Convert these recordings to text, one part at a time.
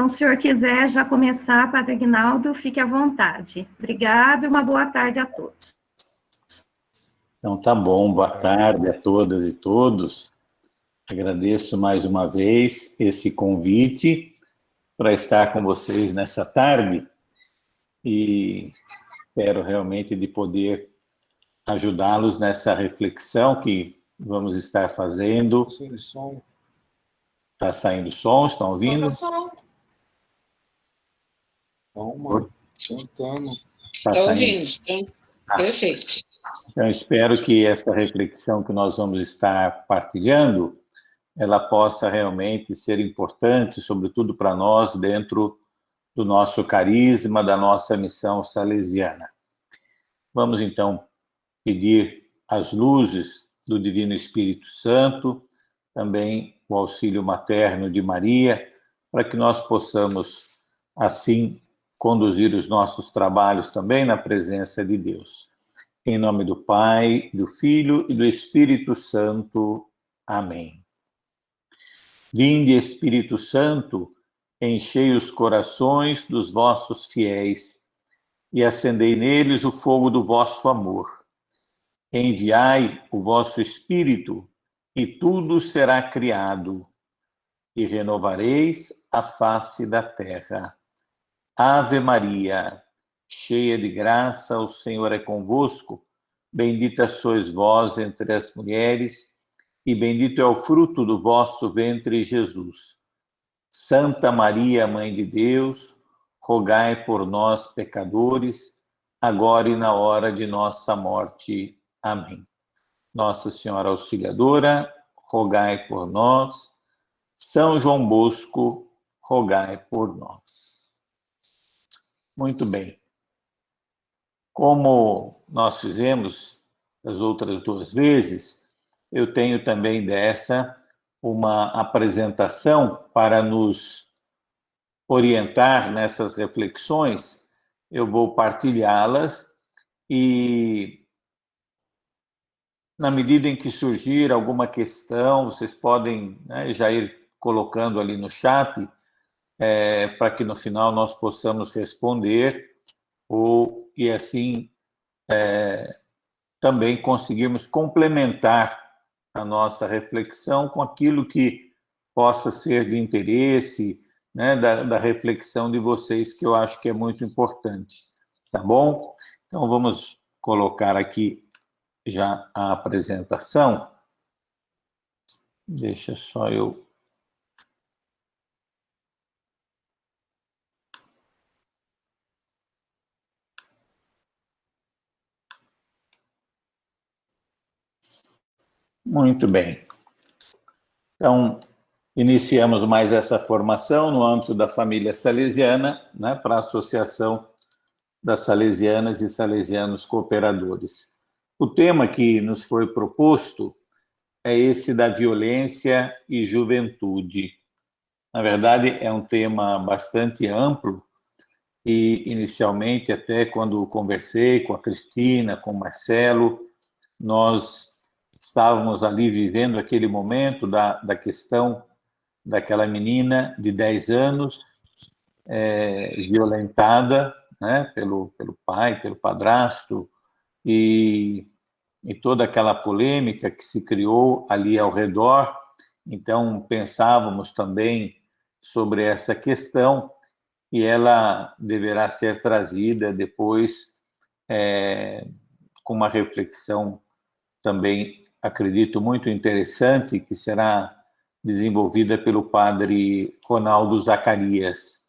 Então, se o senhor quiser já começar, Padre Aguinaldo, fique à vontade. Obrigado e uma boa tarde a todos. Então, tá bom. Boa tarde a todas e todos. Agradeço mais uma vez esse convite para estar com vocês nessa tarde e espero realmente de poder ajudá-los nessa reflexão que vamos estar fazendo. Está saindo som? Estão ouvindo? Calma, tentando. Está ouvindo, perfeito. Então, espero que essa reflexão que nós vamos estar partilhando, ela possa realmente ser importante, sobretudo para nós, dentro do nosso carisma, da nossa missão salesiana. Vamos, então, pedir as luzes do Divino Espírito Santo, também o auxílio materno de Maria, para que nós possamos, assim, conduzir os nossos trabalhos também na presença de Deus. Em nome do Pai, do Filho e do Espírito Santo. Amém. Vinde, Espírito Santo, enchei os corações dos vossos fiéis e acendei neles o fogo do vosso amor. Enviai o vosso Espírito e tudo será criado e renovareis a face da terra. Ave Maria, cheia de graça, o Senhor é convosco. Bendita sois vós entre as mulheres, e bendito é o fruto do vosso ventre, Jesus. Santa Maria, Mãe de Deus, rogai por nós, pecadores, agora e na hora de nossa morte. Amém. Nossa Senhora Auxiliadora, rogai por nós. São João Bosco, rogai por nós. Muito bem. Como nós fizemos as outras duas vezes, eu tenho também dessa uma apresentação para nos orientar nessas reflexões. Eu vou partilhá-las e, na medida em que surgir alguma questão, vocês podem, né, já ir colocando ali no chat, para que no final nós possamos responder e assim também conseguirmos complementar a nossa reflexão com aquilo que possa ser de interesse, né, da reflexão de vocês, que eu acho que é muito importante, tá bom? Então vamos colocar aqui já a apresentação. Deixa só eu... Muito bem. Então, iniciamos mais essa formação no âmbito da família salesiana, né, para a Associação das Salesianas e Salesianos Cooperadores. O tema que nos foi proposto é esse da violência e juventude. Na verdade, é um tema bastante amplo e, inicialmente, até quando conversei com a Cristina, com o Marcelo, nós estávamos ali vivendo aquele momento da questão daquela menina de 10 anos, violentada, né, pelo pai, pelo padrasto, e toda aquela polêmica que se criou ali ao redor. Então, pensávamos também sobre essa questão, e ela deverá ser trazida depois com uma reflexão também, acredito, muito interessante, que será desenvolvida pelo padre Ronaldo Zacarias.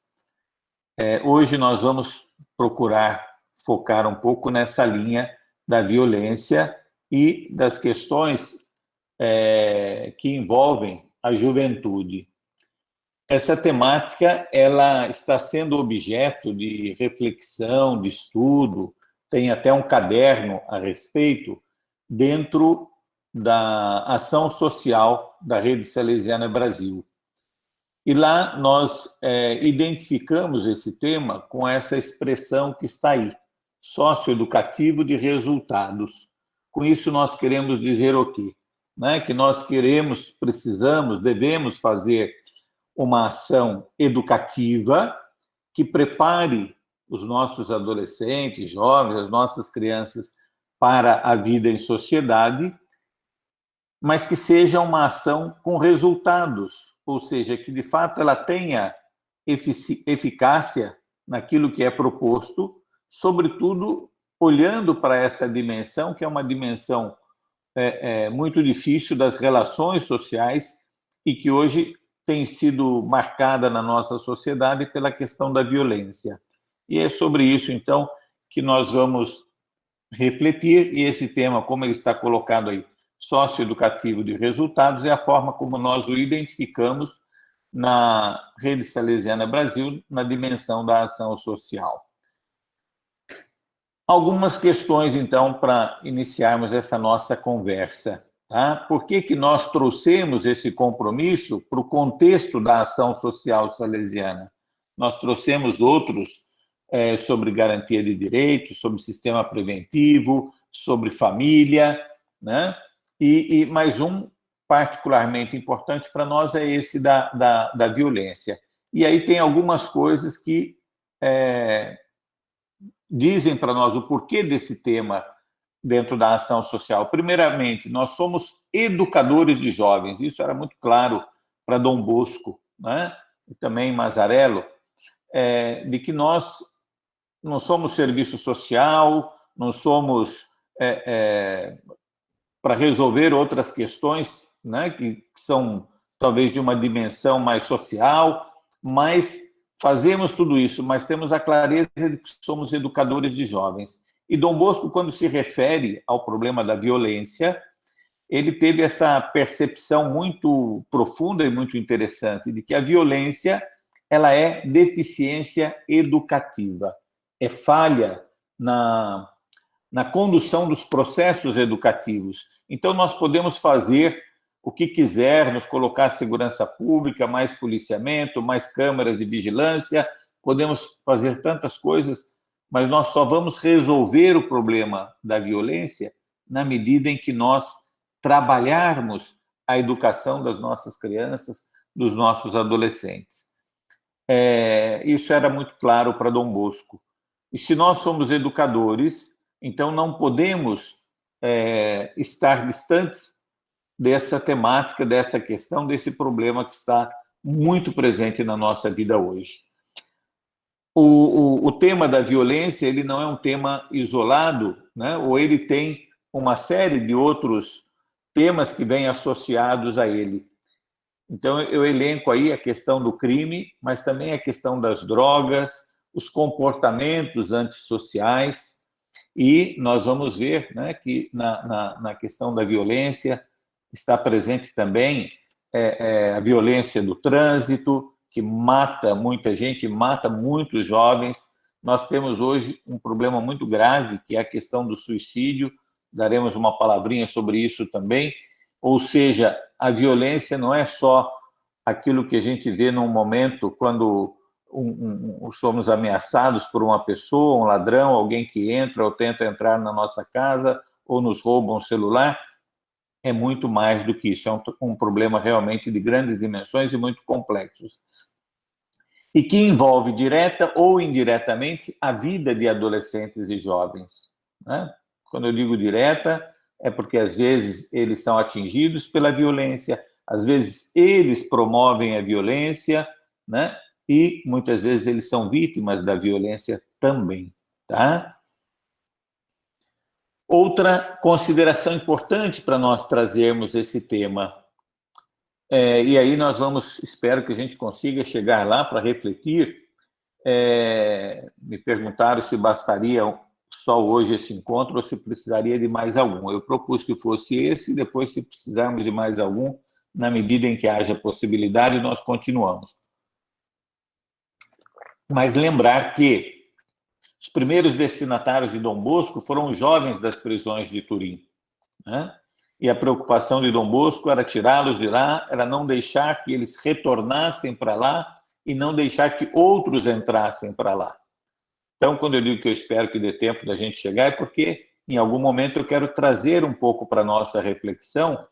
Hoje nós vamos procurar focar um pouco nessa linha da violência e das questões que envolvem a juventude. Essa temática ela está sendo objeto de reflexão, de estudo, tem até um caderno a respeito, dentro da ação social da Rede Salesiana Brasil. E lá nós identificamos esse tema com essa expressão que está aí, socioeducativo de resultados. Com isso nós queremos dizer o quê? Né? Que nós queremos, precisamos, devemos fazer uma ação educativa que prepare os nossos adolescentes, jovens, as nossas crianças para a vida em sociedade, mas que seja uma ação com resultados, ou seja, que de fato ela tenha eficácia naquilo que é proposto, sobretudo olhando para essa dimensão, que é uma dimensão muito difícil das relações sociais e que hoje tem sido marcada na nossa sociedade pela questão da violência. E é sobre isso, então, que nós vamos refletir, e esse tema, como ele está colocado aí, socioeducativo de resultados, é a forma como nós o identificamos na Rede Salesiana Brasil, na dimensão da ação social. Algumas questões, então, para iniciarmos essa nossa conversa. Tá? Por que nós trouxemos esse compromisso para o contexto da ação social salesiana? Nós trouxemos outros sobre garantia de direitos, sobre sistema preventivo, sobre família, né? E mais um particularmente importante para nós é esse da violência. E aí tem algumas coisas que dizem para nós o porquê desse tema dentro da ação social. Primeiramente, nós somos educadores de jovens, isso era muito claro para Dom Bosco, né? E também Mazzarello, de que nós não somos serviço social, não somos para resolver outras questões, né, que são talvez de uma dimensão mais social, mas fazemos tudo isso, mas temos a clareza de que somos educadores de jovens. E Dom Bosco, quando se refere ao problema da violência, ele teve essa percepção muito profunda e muito interessante de que a violência ela é deficiência educativa, é falha na condução dos processos educativos. Então, nós podemos fazer o que quiser, nos colocar segurança pública, mais policiamento, mais câmeras de vigilância, podemos fazer tantas coisas, mas nós só vamos resolver o problema da violência na medida em que nós trabalharmos a educação das nossas crianças, dos nossos adolescentes. Isso era muito claro para Dom Bosco. E se nós somos educadores, então não podemos estar distantes dessa temática, dessa questão, desse problema que está muito presente na nossa vida hoje. O tema da violência ele não é um tema isolado, né? Ou ele tem uma série de outros temas que vêm associados a ele. Então, eu elenco aí a questão do crime, mas também a questão das drogas, os comportamentos antissociais, e nós vamos ver, né, que na questão da violência está presente também a violência do trânsito, que mata muita gente, mata muitos jovens. Nós temos hoje um problema muito grave, que é a questão do suicídio, daremos uma palavrinha sobre isso também. Ou seja, a violência não é só aquilo que a gente vê num momento quando somos ameaçados por uma pessoa, um ladrão, alguém que entra ou tenta entrar na nossa casa ou nos rouba um celular. É muito mais do que isso, é um problema realmente de grandes dimensões e muito complexos. E que envolve direta ou indiretamente a vida de adolescentes e jovens, né? Quando eu digo direta, é porque às vezes eles são atingidos pela violência, às vezes eles promovem a violência, né? E muitas vezes eles são vítimas da violência também, tá? Outra consideração importante para nós trazermos esse tema, e aí nós vamos, espero que a gente consiga chegar lá para refletir. Me perguntaram se bastaria só hoje esse encontro ou se precisaria de mais algum. Eu propus que fosse esse, depois, se precisarmos de mais algum, na medida em que haja possibilidade, nós continuamos. Mas lembrar que os primeiros destinatários de Dom Bosco foram os jovens das prisões de Turim, né? E a preocupação de Dom Bosco era tirá-los de lá, era não deixar que eles retornassem para lá e não deixar que outros entrassem para lá. Então, quando eu digo que eu espero que dê tempo da gente chegar, é porque, em algum momento, eu quero trazer um pouco para a nossa reflexão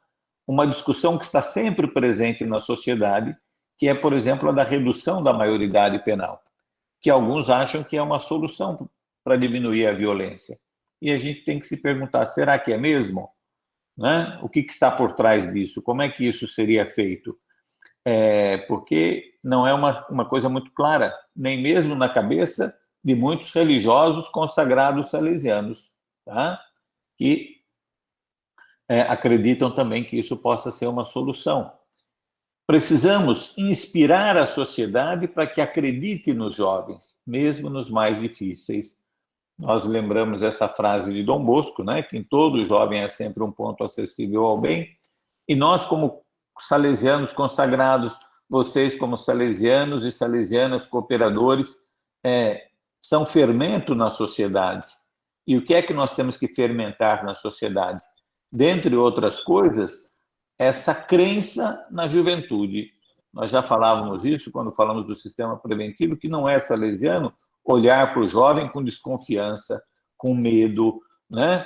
uma discussão que está sempre presente na sociedade, que é, por exemplo, a da redução da maioridade penal, que alguns acham que é uma solução para diminuir a violência. E a gente tem que se perguntar, será que é mesmo? Né? O que está por trás disso? Como é que isso seria feito? Porque não é uma coisa muito clara, nem mesmo na cabeça de muitos religiosos consagrados salesianos, tá? Que acreditam também que isso possa ser uma solução. Precisamos inspirar a sociedade para que acredite nos jovens, mesmo nos mais difíceis. Nós lembramos essa frase de Dom Bosco, né, que em todo jovem é sempre um ponto acessível ao bem, e nós, como salesianos consagrados, vocês, como salesianos e salesianas cooperadores, são fermento na sociedade. E o que é que nós temos que fermentar na sociedade? Dentre outras coisas, essa crença na juventude. Nós já falávamos isso quando falamos do sistema preventivo, que não é salesiano olhar para o jovem com desconfiança, com medo, né?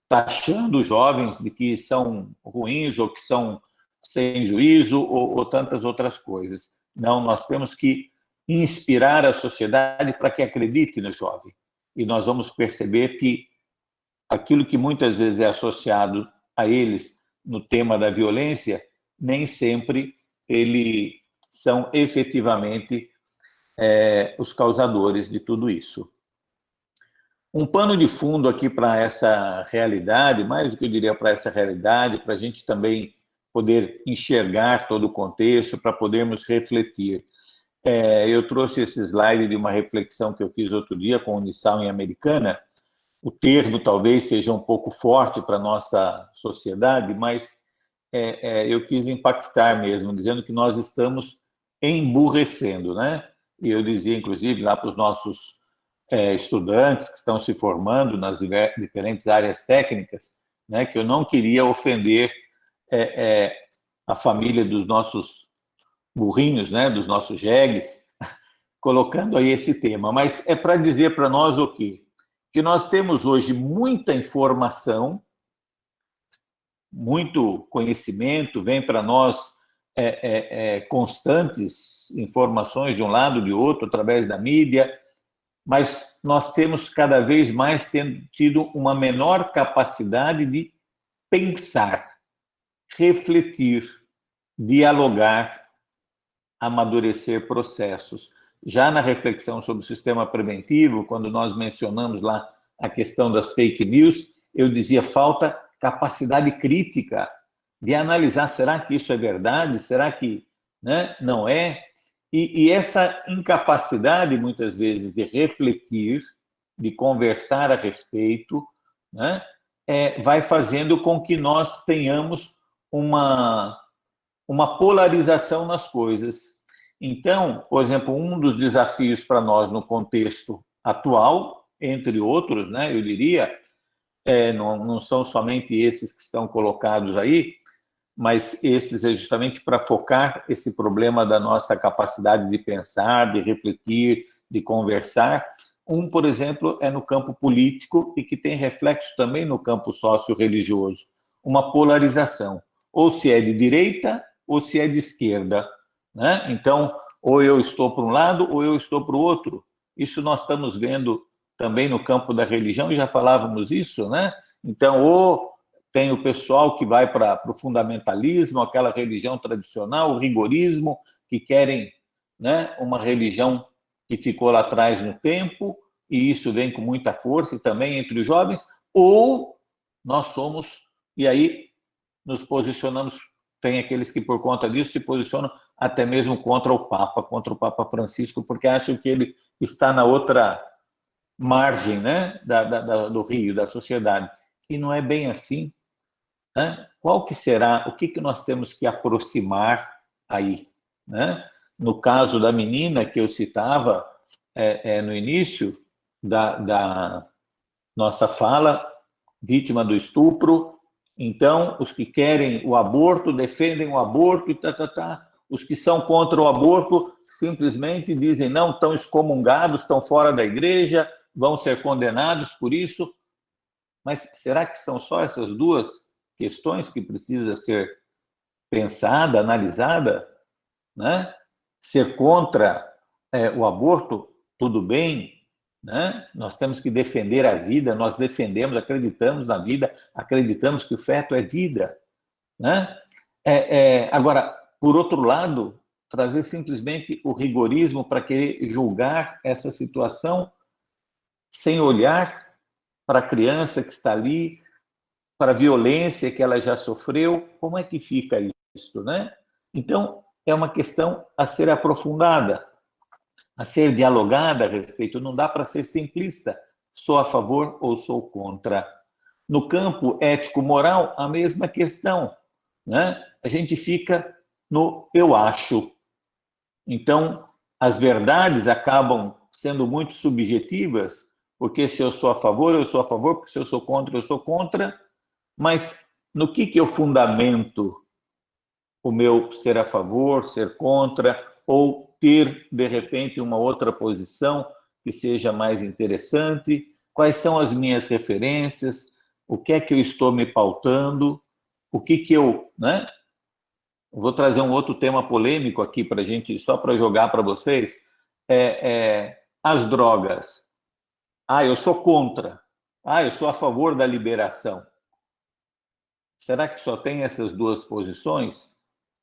Taxando os jovens de que são ruins ou que são sem juízo ou tantas outras coisas. Não, nós temos que inspirar a sociedade para que acredite no jovem. E nós vamos perceber que aquilo que muitas vezes é associado a eles no tema da violência, nem sempre eles são efetivamente os causadores de tudo isso. Um pano de fundo aqui para essa realidade, mais do que eu diria para essa realidade, para a gente também poder enxergar todo o contexto, para podermos refletir. Eu trouxe esse slide de uma reflexão que eu fiz outro dia com o Unisal em Americana. O termo talvez seja um pouco forte para a nossa sociedade, mas eu quis impactar mesmo, dizendo que nós estamos emburrecendo, né? E eu dizia, inclusive, lá para os nossos estudantes que estão se formando nas diferentes áreas técnicas, né, que eu não queria ofender a família dos nossos burrinhos, né, dos nossos jegues, colocando aí esse tema. Mas é para dizer para nós o quê? Que nós temos hoje muita informação, muito conhecimento, vem para nós constantes informações de um lado e de outro, através da mídia, mas nós temos cada vez mais tido uma menor capacidade de pensar, refletir, dialogar, amadurecer processos. Já na reflexão sobre o sistema preventivo, quando nós mencionamos lá a questão das fake news, eu dizia, falta capacidade crítica de analisar, será que isso é verdade? Será que, né, não é? E essa incapacidade, muitas vezes, de refletir, de conversar a respeito, né, vai fazendo com que nós tenhamos uma polarização nas coisas. Então, por exemplo, um dos desafios para nós no contexto atual, entre outros, né, eu diria, não são somente esses que estão colocados aí, mas esses é justamente para focar esse problema da nossa capacidade de pensar, de refletir, de conversar. Por exemplo, é no campo político e que tem reflexo também no campo socio-religioso, uma polarização, ou se é de direita ou se é de esquerda, né? Então, ou eu estou para um lado ou eu estou para o outro. Isso nós estamos vendo também no campo da religião, e já falávamos isso, né? Então, ou tem o pessoal que vai para o fundamentalismo, aquela religião tradicional, o rigorismo, que querem, né, uma religião que ficou lá atrás no tempo, e isso vem com muita força também entre os jovens, ou nós somos, e aí nos posicionamos, tem aqueles que por conta disso se posicionam até mesmo contra o Papa Francisco, porque acham que ele está na outra margem, né, do rio, da sociedade. E não é bem assim. Né? Qual que será, o que nós temos que aproximar aí? Né? No caso da menina que eu citava no início da nossa fala, vítima do estupro, então os que querem o aborto, defendem o aborto, os que são contra o aborto simplesmente dizem não, estão excomungados, estão fora da igreja, vão ser condenados por isso. Mas será que são só essas duas questões que precisa ser pensada, analisada? né? Ser contra o aborto, tudo bem, né? Nós temos que defender a vida, nós defendemos, acreditamos na vida, acreditamos que o feto é vida, né? Agora, por outro lado, trazer simplesmente o rigorismo para querer julgar essa situação sem olhar para a criança que está ali, para a violência que ela já sofreu, como é que fica isso, né? Então, é uma questão a ser aprofundada, a ser dialogada a respeito. Não dá para ser simplista, sou a favor ou sou contra. No campo ético-moral, a mesma questão, né? A gente fica no eu acho. Então, as verdades acabam sendo muito subjetivas, porque se eu sou a favor, eu sou a favor, porque se eu sou contra, eu sou contra, mas no que eu fundamento o meu ser a favor, ser contra, ou ter, de repente, uma outra posição que seja mais interessante? Quais são as minhas referências? O que é que eu estou me pautando? O que eu, né? Vou trazer um outro tema polêmico aqui para a gente, só para jogar para vocês. As drogas. Eu sou contra. Eu sou a favor da liberação. Será que só tem essas duas posições?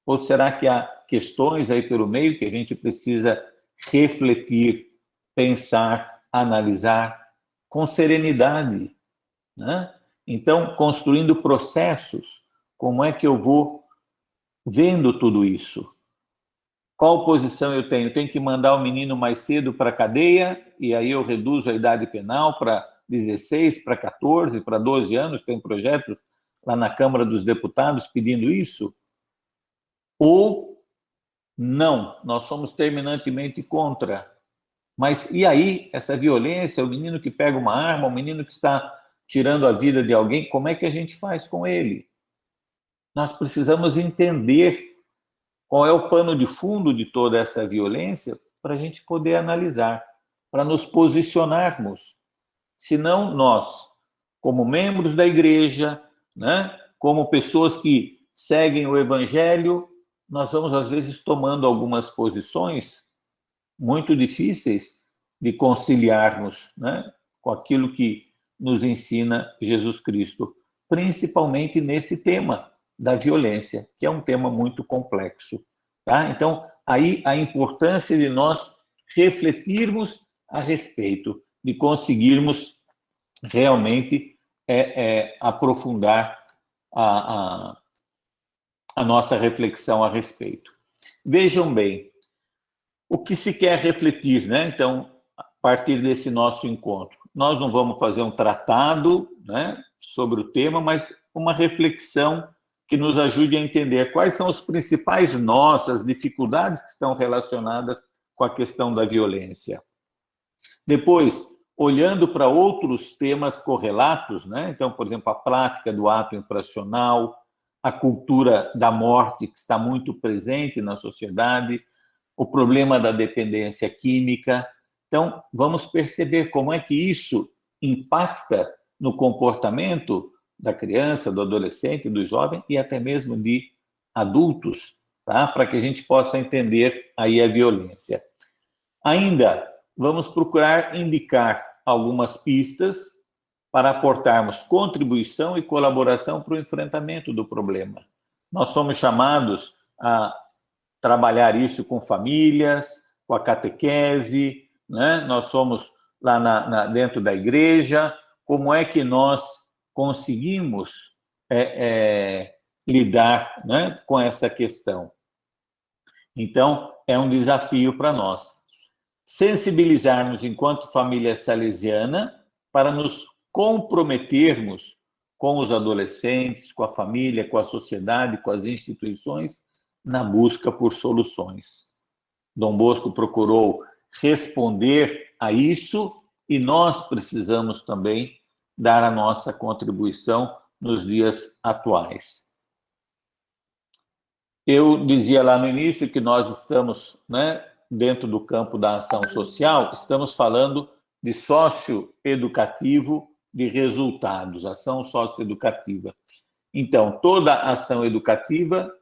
Ou será que há questões aí pelo meio que a gente precisa refletir, pensar, analisar com serenidade, né? Então, construindo processos, como é que eu vou vendo tudo isso? Qual posição eu tenho? Tenho que mandar o menino mais cedo para a cadeia, e aí eu reduzo a idade penal para 16, para 14, para 12 anos, tem projetos lá na Câmara dos Deputados pedindo isso? Ou não, nós somos terminantemente contra. Mas e aí, essa violência, o menino que pega uma arma, o menino que está tirando a vida de alguém, como é que a gente faz com ele? Nós precisamos entender qual é o pano de fundo de toda essa violência para a gente poder analisar, para nos posicionarmos. Senão nós, como membros da igreja, né, como pessoas que seguem o evangelho, nós vamos, às vezes, tomando algumas posições muito difíceis de conciliarmos, né, com aquilo que nos ensina Jesus Cristo, principalmente nesse tema da violência, que é um tema muito complexo. Tá? Então, aí a importância de nós refletirmos a respeito, de conseguirmos realmente aprofundar a nossa reflexão a respeito. Vejam bem, o que se quer refletir, né? Então, a partir desse nosso encontro. Nós não vamos fazer um tratado, né, sobre o tema, mas uma reflexão que nos ajude a entender quais são os principais nós, as dificuldades que estão relacionadas com a questão da violência. Depois, olhando para outros temas correlatos, né? Então, por exemplo, a prática do ato infracional, a cultura da morte, que está muito presente na sociedade, o problema da dependência química. Então, vamos perceber como é que isso impacta no comportamento da criança, do adolescente, do jovem e até mesmo de adultos, tá? Para que a gente possa entender aí a violência. Ainda, vamos procurar indicar algumas pistas para aportarmos contribuição e colaboração para o enfrentamento do problema. Nós somos chamados a trabalhar isso com famílias, com a catequese, né? Nós somos lá dentro da igreja. Como é que nós conseguimos lidar, né, com essa questão? Então, é um desafio para nós. Sensibilizarmos enquanto família salesiana para nos comprometermos com os adolescentes, com a família, com a sociedade, com as instituições, na busca por soluções. Dom Bosco procurou responder a isso e nós precisamos também dar a nossa contribuição nos dias atuais. Eu dizia lá no início que nós estamos, né, dentro do campo da ação social, estamos falando de socioeducativo de resultados, ação socioeducativa. Então, toda ação educativa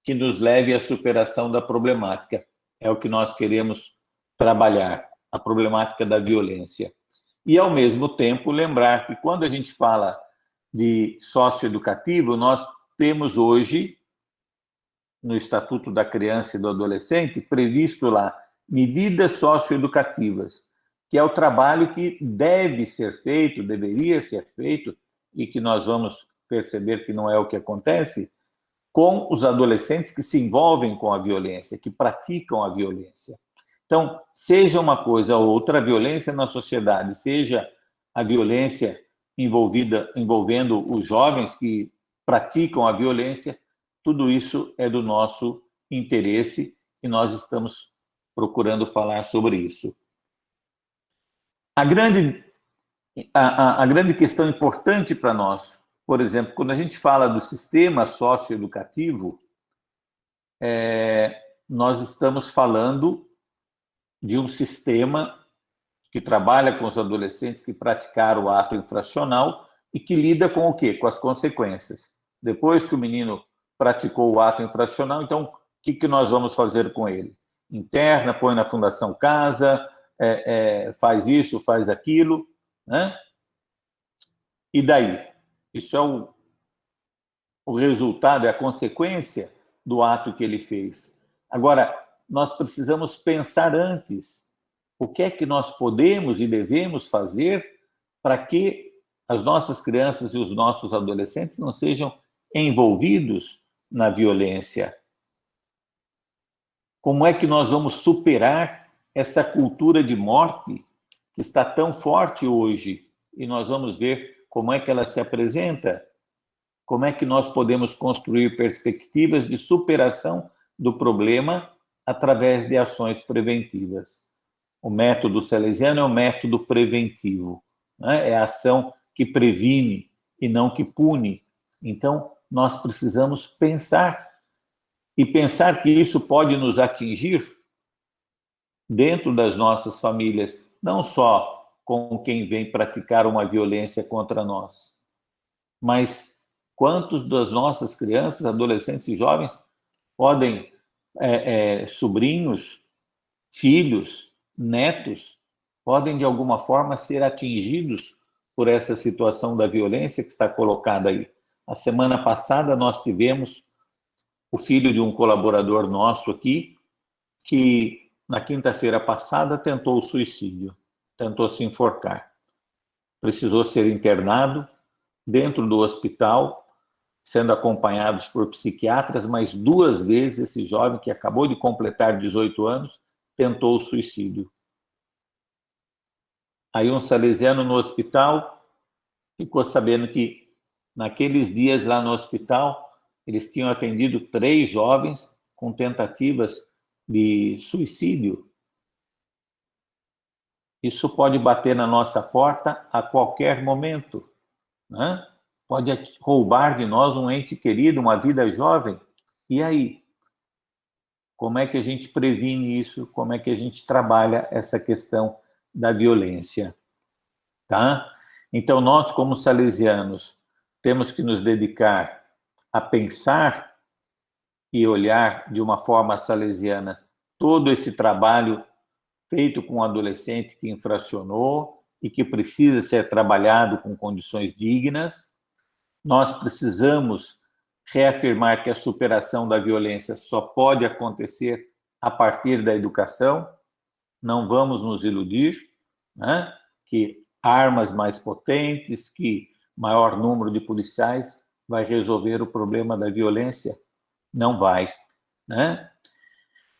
que nos leve à superação da problemática. É o que nós queremos trabalhar, a problemática da violência. E, ao mesmo tempo, lembrar que quando a gente fala de socioeducativo, nós temos hoje, no Estatuto da Criança e do Adolescente, previsto lá medidas socioeducativas, que é o trabalho que deve ser feito, deveria ser feito, e que nós vamos perceber que não é o que acontece, com os adolescentes que se envolvem com a violência, que praticam a violência. Então, seja uma coisa ou outra, a violência na sociedade, seja a violência envolvendo os jovens que praticam a violência, tudo isso é do nosso interesse e nós estamos procurando falar sobre isso. A grande questão importante para nós, por exemplo, quando a gente fala do sistema socioeducativo, nós estamos falando de um sistema que trabalha com os adolescentes que praticaram o ato infracional e que lida com o quê? Com as consequências. Depois que o menino praticou o ato infracional, então, o que nós vamos fazer com ele? Interna, põe na Fundação Casa, faz isso, faz aquilo, né? E daí? Isso é o resultado, é a consequência do ato que ele fez. Agora, nós precisamos pensar antes o que é que nós podemos e devemos fazer para que as nossas crianças e os nossos adolescentes não sejam envolvidos na violência. Como é que nós vamos superar essa cultura de morte que está tão forte hoje? E nós vamos ver como é que ela se apresenta, como é que nós podemos construir perspectivas de superação do problema através de ações preventivas. O método salesiano é o método preventivo, né? É a ação que previne e não que pune. Então, nós precisamos pensar, e pensar que isso pode nos atingir dentro das nossas famílias, não só com quem vem praticar uma violência contra nós, mas quantos das nossas crianças, adolescentes e jovens podem, sobrinhos, filhos, netos, podem de alguma forma ser atingidos por essa situação da violência que está colocada aí. A semana passada nós tivemos o filho de um colaborador nosso aqui, que na quinta-feira passada tentou o suicídio, tentou se enforcar. Precisou ser internado dentro do hospital, sendo acompanhados por psiquiatras, mas 2 vezes esse jovem, que acabou de completar 18 anos, tentou o suicídio. Aí um salesiano no hospital ficou sabendo que naqueles dias lá no hospital eles tinham atendido 3 jovens com tentativas de suicídio. Isso pode bater na nossa porta a qualquer momento, né? Pode roubar de nós um ente querido, uma vida jovem. E aí? Como é que a gente previne isso? Como é que a gente trabalha essa questão da violência? Tá? Então, nós, como salesianos, temos que nos dedicar a pensar e olhar de uma forma salesiana todo esse trabalho feito com um adolescente que infracionou e que precisa ser trabalhado com condições dignas. Nós precisamos reafirmar que a superação da violência só pode acontecer a partir da educação. Não vamos nos iludir, né? Que armas mais potentes, que maior número de policiais vai resolver o problema da violência. Não vai, né?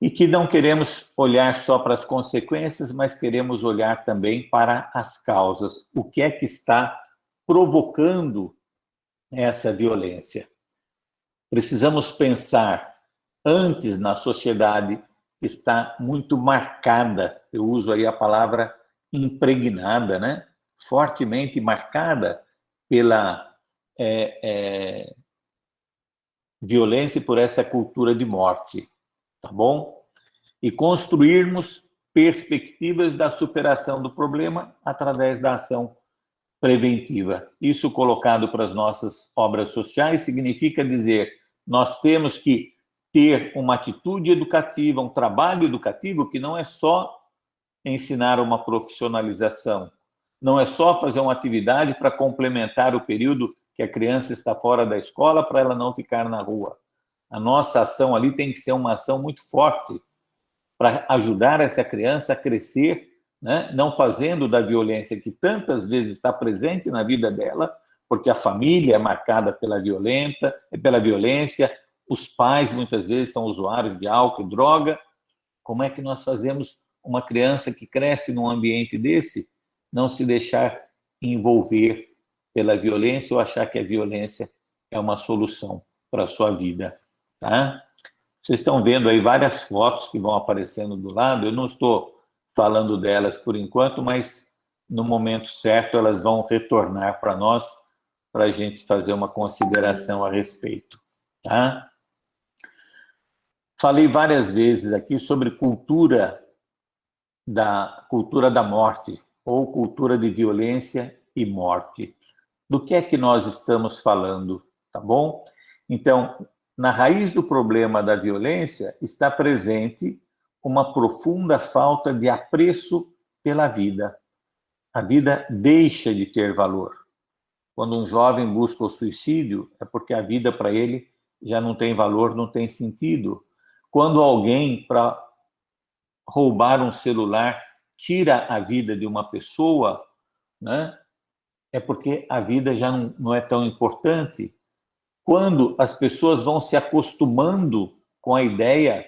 E que não queremos olhar só para as consequências, mas queremos olhar também para as causas. O que é que está provocando essa violência? Precisamos pensar antes na sociedade que está muito marcada, eu uso aí a palavra impregnada, né? Fortemente marcada pela violência e por essa cultura de morte, tá bom? E construirmos perspectivas da superação do problema através da ação preventiva. Isso colocado para as nossas obras sociais significa dizer, nós temos que ter uma atitude educativa, um trabalho educativo que não é só ensinar uma profissionalização, não é só fazer uma atividade para complementar o período que a criança está fora da escola para ela não ficar na rua. A nossa ação ali tem que ser uma ação muito forte para ajudar essa criança a crescer, né? Não fazendo da violência que tantas vezes está presente na vida dela, porque a família é marcada pela violência, os pais muitas vezes são usuários de álcool e droga. Como é que nós fazemos uma criança que cresce num ambiente desse não se deixar envolver pela violência ou achar que a violência é uma solução para a sua vida, tá? Vocês estão vendo aí várias fotos que vão aparecendo do lado, eu não estou falando delas por enquanto, mas no momento certo elas vão retornar para nós, para a gente fazer uma consideração a respeito, tá? Falei várias vezes aqui sobre cultura da morte, ou cultura de violência e morte. Do que é que nós estamos falando, tá bom? Então, na raiz do problema da violência está presente uma profunda falta de apreço pela vida. A vida deixa de ter valor. Quando um jovem busca o suicídio, é porque a vida para ele já não tem valor, não tem sentido. Quando alguém, para roubar um celular, tira a vida de uma pessoa, né, é porque a vida já não é tão importante. Quando as pessoas vão se acostumando com a ideia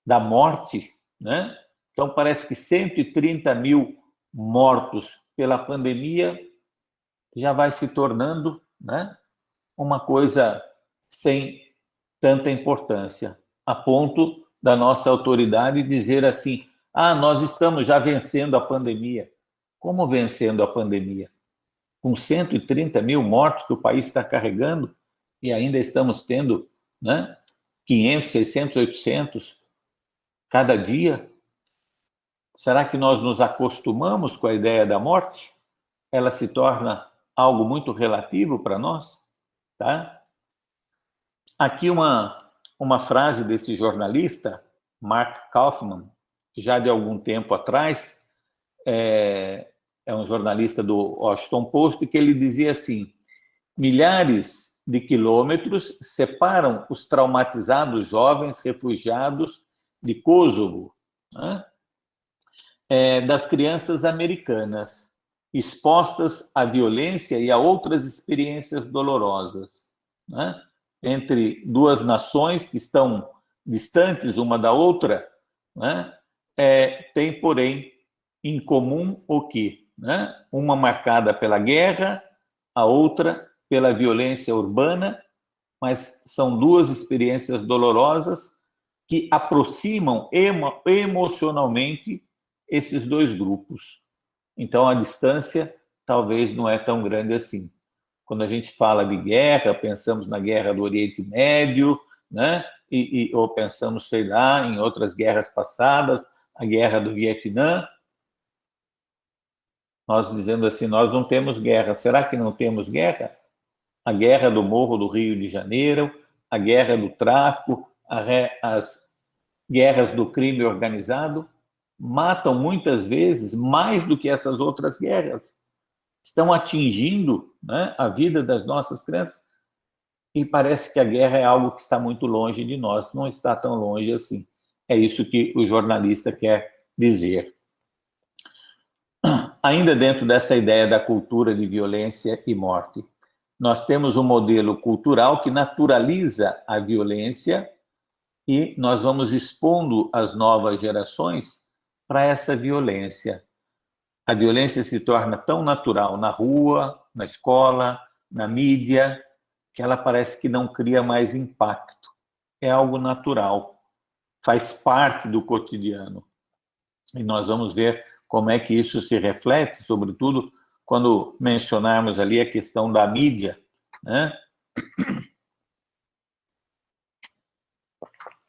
da morte, né? Então parece que 130 mil mortos pela pandemia já vai se tornando, né, uma coisa sem tanta importância, a ponto da nossa autoridade dizer assim: nós estamos já vencendo a pandemia. Como vencendo a pandemia? Com 130 mil mortos que o país está carregando, e ainda estamos tendo, né, 500, 600, 800 cada dia. Será que nós nos acostumamos com a ideia da morte? Ela se torna algo muito relativo para nós, tá? Aqui uma frase desse jornalista, Mark Kaufman, já de algum tempo atrás, é um jornalista do Washington Post, que ele dizia assim: milhares de quilômetros separam os traumatizados jovens refugiados de Kosovo, né, das crianças americanas, expostas à violência e a outras experiências dolorosas, né? Entre duas nações que estão distantes uma da outra, né, tem, porém, em comum o quê? Né? Uma marcada pela guerra, a outra pela violência urbana, mas são duas experiências dolorosas que aproximam emocionalmente esses dois grupos. Então, a distância talvez não é tão grande assim. Quando a gente fala de guerra, pensamos na guerra do Oriente Médio, né? Ou pensamos, sei lá, em outras guerras passadas, a guerra do Vietnã. Nós dizendo assim, nós não temos guerra. Será que não temos guerra? A guerra do Morro do Rio de Janeiro, a guerra do tráfico, as guerras do crime organizado, matam muitas vezes mais do que essas outras guerras. Estão atingindo, né, a vida das nossas crianças, e parece que a guerra é algo que está muito longe de nós. Não está tão longe assim. É isso que o jornalista quer dizer. Ainda dentro dessa ideia da cultura de violência e morte, nós temos um modelo cultural que naturaliza a violência e nós vamos expondo as novas gerações para essa violência. A violência se torna tão natural na rua, na escola, na mídia, que ela parece que não cria mais impacto. É algo natural, faz parte do cotidiano. E nós vamos ver como é que isso se reflete, sobretudo quando mencionarmos ali a questão da mídia, né?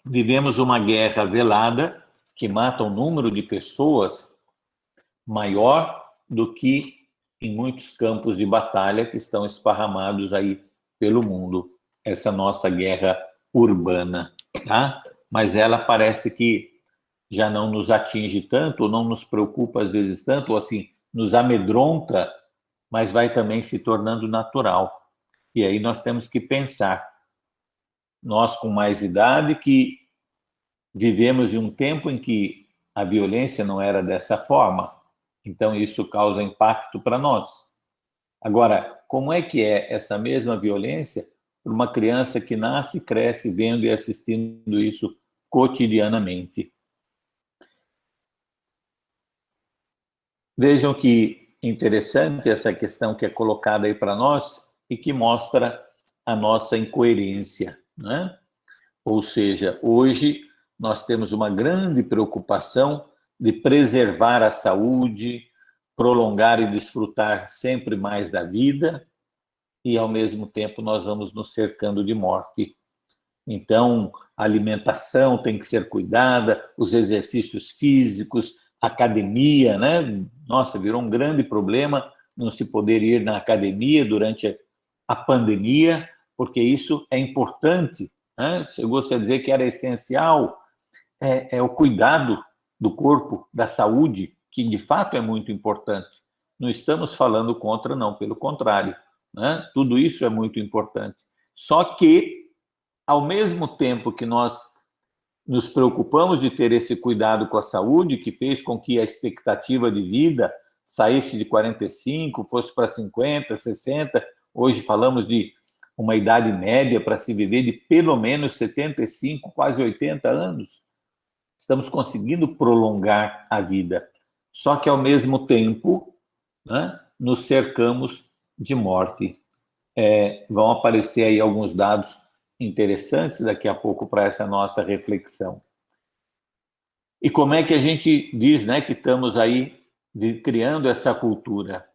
Vivemos uma guerra velada que mata um número de pessoas maior do que em muitos campos de batalha que estão esparramados aí pelo mundo. Essa nossa guerra urbana. tá? Mas ela parece que já não nos atinge tanto, ou não nos preocupa às vezes tanto, ou assim, nos amedronta, mas vai também se tornando natural. E aí nós temos que pensar, nós com mais idade, que vivemos em um tempo em que a violência não era dessa forma, então isso causa impacto para nós. Agora, como é que é essa mesma violência para uma criança que nasce, cresce vendo e assistindo isso cotidianamente? Vejam que interessante essa questão que é colocada aí para nós e que mostra a nossa incoerência, né? Ou seja, hoje nós temos uma grande preocupação de preservar a saúde, prolongar e desfrutar sempre mais da vida, e ao mesmo tempo nós vamos nos cercando de morte. Então, a alimentação tem que ser cuidada, os exercícios físicos, academia, né? Nossa, virou um grande problema não se poder ir na academia durante a pandemia, porque isso é importante, né? Chegou-se a dizer que era essencial, é o cuidado do corpo, da saúde, que de fato é muito importante. Não estamos falando contra, não, pelo contrário, né? Tudo isso é muito importante. Só que, ao mesmo tempo que nós nos preocupamos de ter esse cuidado com a saúde, que fez com que a expectativa de vida saísse de 45, fosse para 50, 60, hoje falamos de uma idade média para se viver de pelo menos 75, quase 80 anos. Estamos conseguindo prolongar a vida. Só que, ao mesmo tempo, né, nos cercamos de morte. Vão aparecer aí alguns dados interessantes daqui a pouco para essa nossa reflexão. E como é que a gente diz, né, que estamos aí criando essa cultura?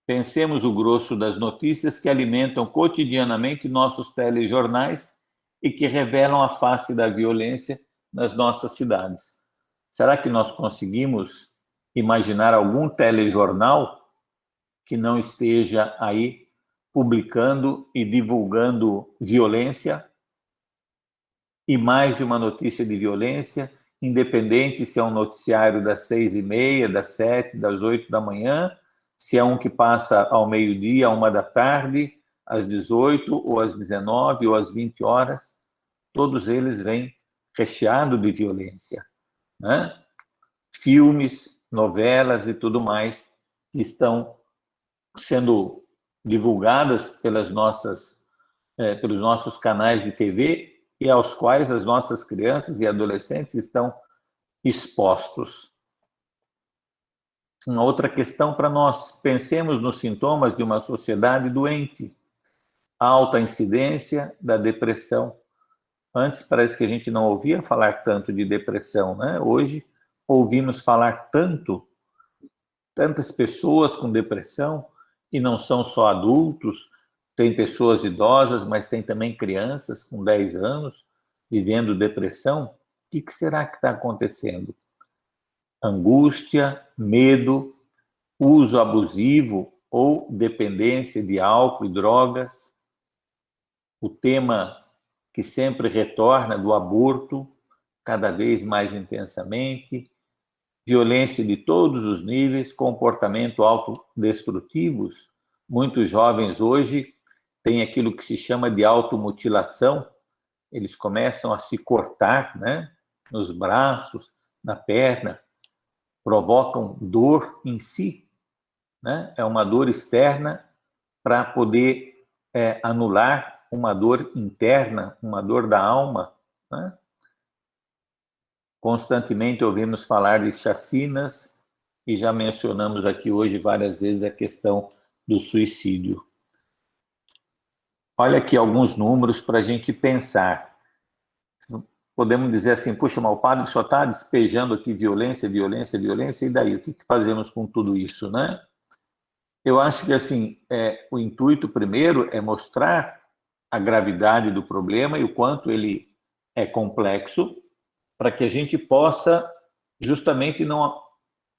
Pensemos o grosso das notícias que alimentam cotidianamente nossos telejornais e que revelam a face da violência nas nossas cidades. Será que nós conseguimos imaginar algum telejornal que não esteja aí publicando e divulgando violência, e mais de uma notícia de violência, independente se é um noticiário das 6h30, das 7, das 8 da manhã, se é um que passa ao meio-dia, à 1 da tarde, às 18, ou às 19, ou às 20 horas, todos eles vêm recheados de violência, né? Filmes, novelas e tudo mais que estão sendo divulgadas pelos nossos canais de TV e aos quais as nossas crianças e adolescentes estão expostos. Uma outra questão para nós: pensemos nos sintomas de uma sociedade doente. Alta incidência da depressão. Antes parece que a gente não ouvia falar tanto de depressão, né? Hoje ouvimos falar tantas pessoas com depressão, e não são só adultos, tem pessoas idosas, mas tem também crianças com 10 anos vivendo depressão. O que será que está acontecendo? Angústia, medo, uso abusivo ou dependência de álcool e drogas. O tema que sempre retorna do aborto, cada vez mais intensamente, violência de todos os níveis, comportamento autodestrutivos. Muitos jovens hoje têm aquilo que se chama de automutilação. Eles começam a se cortar, né, nos braços, na perna, provocam dor em si, né? É uma dor externa para poder anular uma dor interna, uma dor da alma, né? Constantemente ouvimos falar de chacinas e já mencionamos aqui hoje várias vezes a questão do suicídio. Olha aqui alguns números para a gente pensar. Podemos dizer assim, puxa, mas o padre só está despejando aqui violência, violência, violência, e daí? O que fazemos com tudo isso, né? Eu acho que assim, o intuito primeiro é mostrar a gravidade do problema e o quanto ele é complexo, para que a gente possa justamente não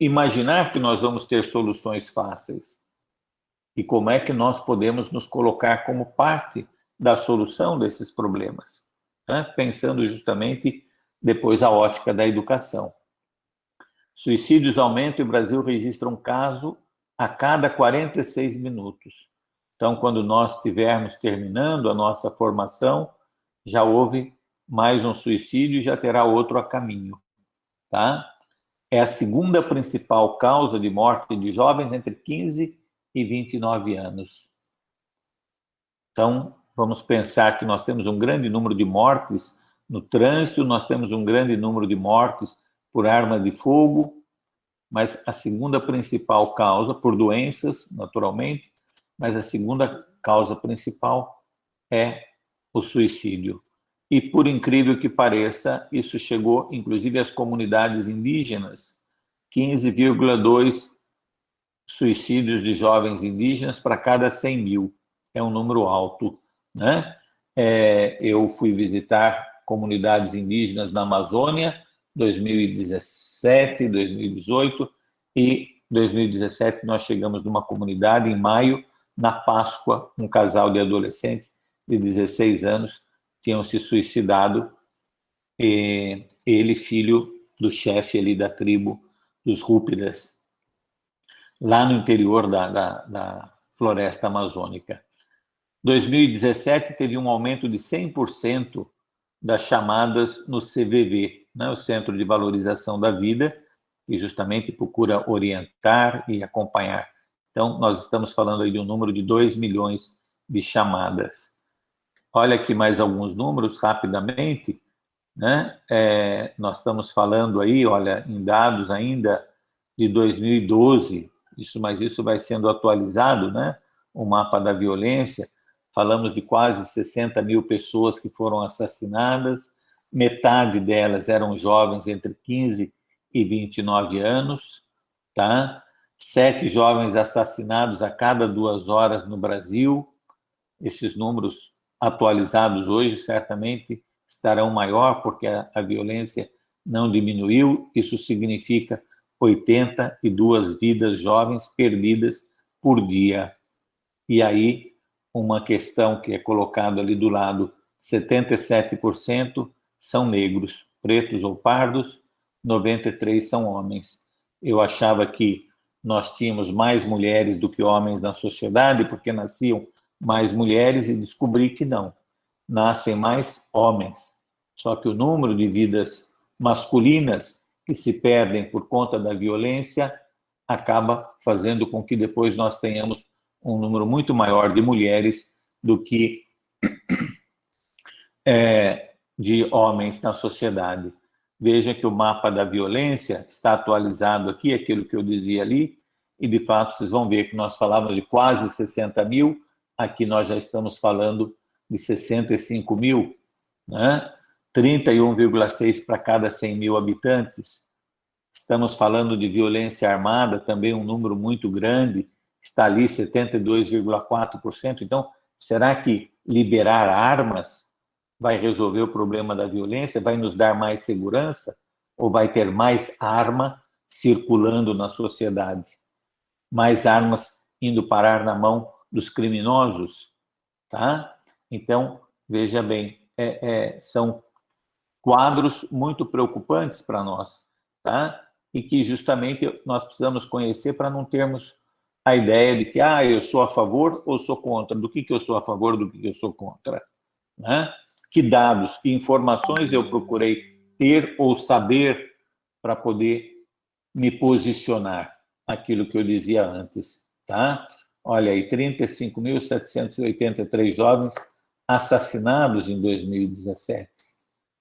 imaginar que nós vamos ter soluções fáceis. E como é que nós podemos nos colocar como parte da solução desses problemas. né? Pensando justamente depois a ótica da educação. Suicídios aumentam e o Brasil registra um caso a cada 46 minutos. Então, quando nós estivermos terminando a nossa formação, já houve mais um suicídio e já terá outro a caminho, tá? É a segunda principal causa de morte de jovens entre 15 e 29 anos. Então, vamos pensar que nós temos um grande número de mortes no trânsito, nós temos um grande número de mortes por arma de fogo, mas a segunda principal causa, por doenças, naturalmente, mas a segunda causa principal é o suicídio. E, por incrível que pareça, isso chegou, inclusive, às comunidades indígenas, 15,2 suicídios de jovens indígenas para cada 100 mil. É um número alto, né? Eu fui visitar comunidades indígenas na Amazônia, 2017, 2018, e 2017 nós chegamos numa comunidade em maio, na Páscoa, um casal de adolescentes de 16 anos tinham se suicidado, e ele, filho do chefe ali da tribo dos Rúpidas, lá no interior da floresta amazônica. 2017 teve um aumento de 100% das chamadas no CVV, né, o Centro de Valorização da Vida, que justamente procura orientar e acompanhar. Então, nós estamos falando aí de um número de 2 milhões de chamadas. Olha aqui mais alguns números, rapidamente, né? Nós estamos falando aí, olha, em dados ainda de 2012, mas isso vai sendo atualizado, né? O mapa da violência, falamos de quase 60 mil pessoas que foram assassinadas, metade delas eram jovens entre 15 e 29 anos, tá? 7 jovens assassinados a cada 2 horas no Brasil. Esses números atualizados hoje certamente estarão maior, porque a violência não diminuiu. Isso significa 82 vidas jovens perdidas por dia. E aí, uma questão que é colocada ali do lado, 77% são negros, pretos ou pardos, 93% são homens. Eu achava que nós tínhamos mais mulheres do que homens na sociedade, porque nasciam mais mulheres, e descobri que não. Nascem mais homens. Só que o número de vidas masculinas que se perdem por conta da violência acaba fazendo com que depois nós tenhamos um número muito maior de mulheres do que de homens na sociedade. Veja que o mapa da violência está atualizado aqui, aquilo que eu dizia ali, e de fato vocês vão ver que nós falávamos de quase 60 mil, aqui nós já estamos falando de 65 mil, né? 31,6 para cada 100 mil habitantes. Estamos falando de violência armada, também um número muito grande, está ali 72,4%. Então, será que liberar armas vai resolver o problema da violência? Vai nos dar mais segurança? Ou vai ter mais arma circulando na sociedade? Mais armas indo parar na mão dos criminosos? Tá? Então, veja bem, são quadros muito preocupantes para nós, tá? E que justamente nós precisamos conhecer para não termos a ideia de que eu sou a favor ou sou contra. Do que eu sou a favor, do que eu sou contra, né? Que dados, que informações eu procurei ter ou saber para poder me posicionar, aquilo que eu dizia antes, tá? Olha aí, 35.783 jovens assassinados em 2017.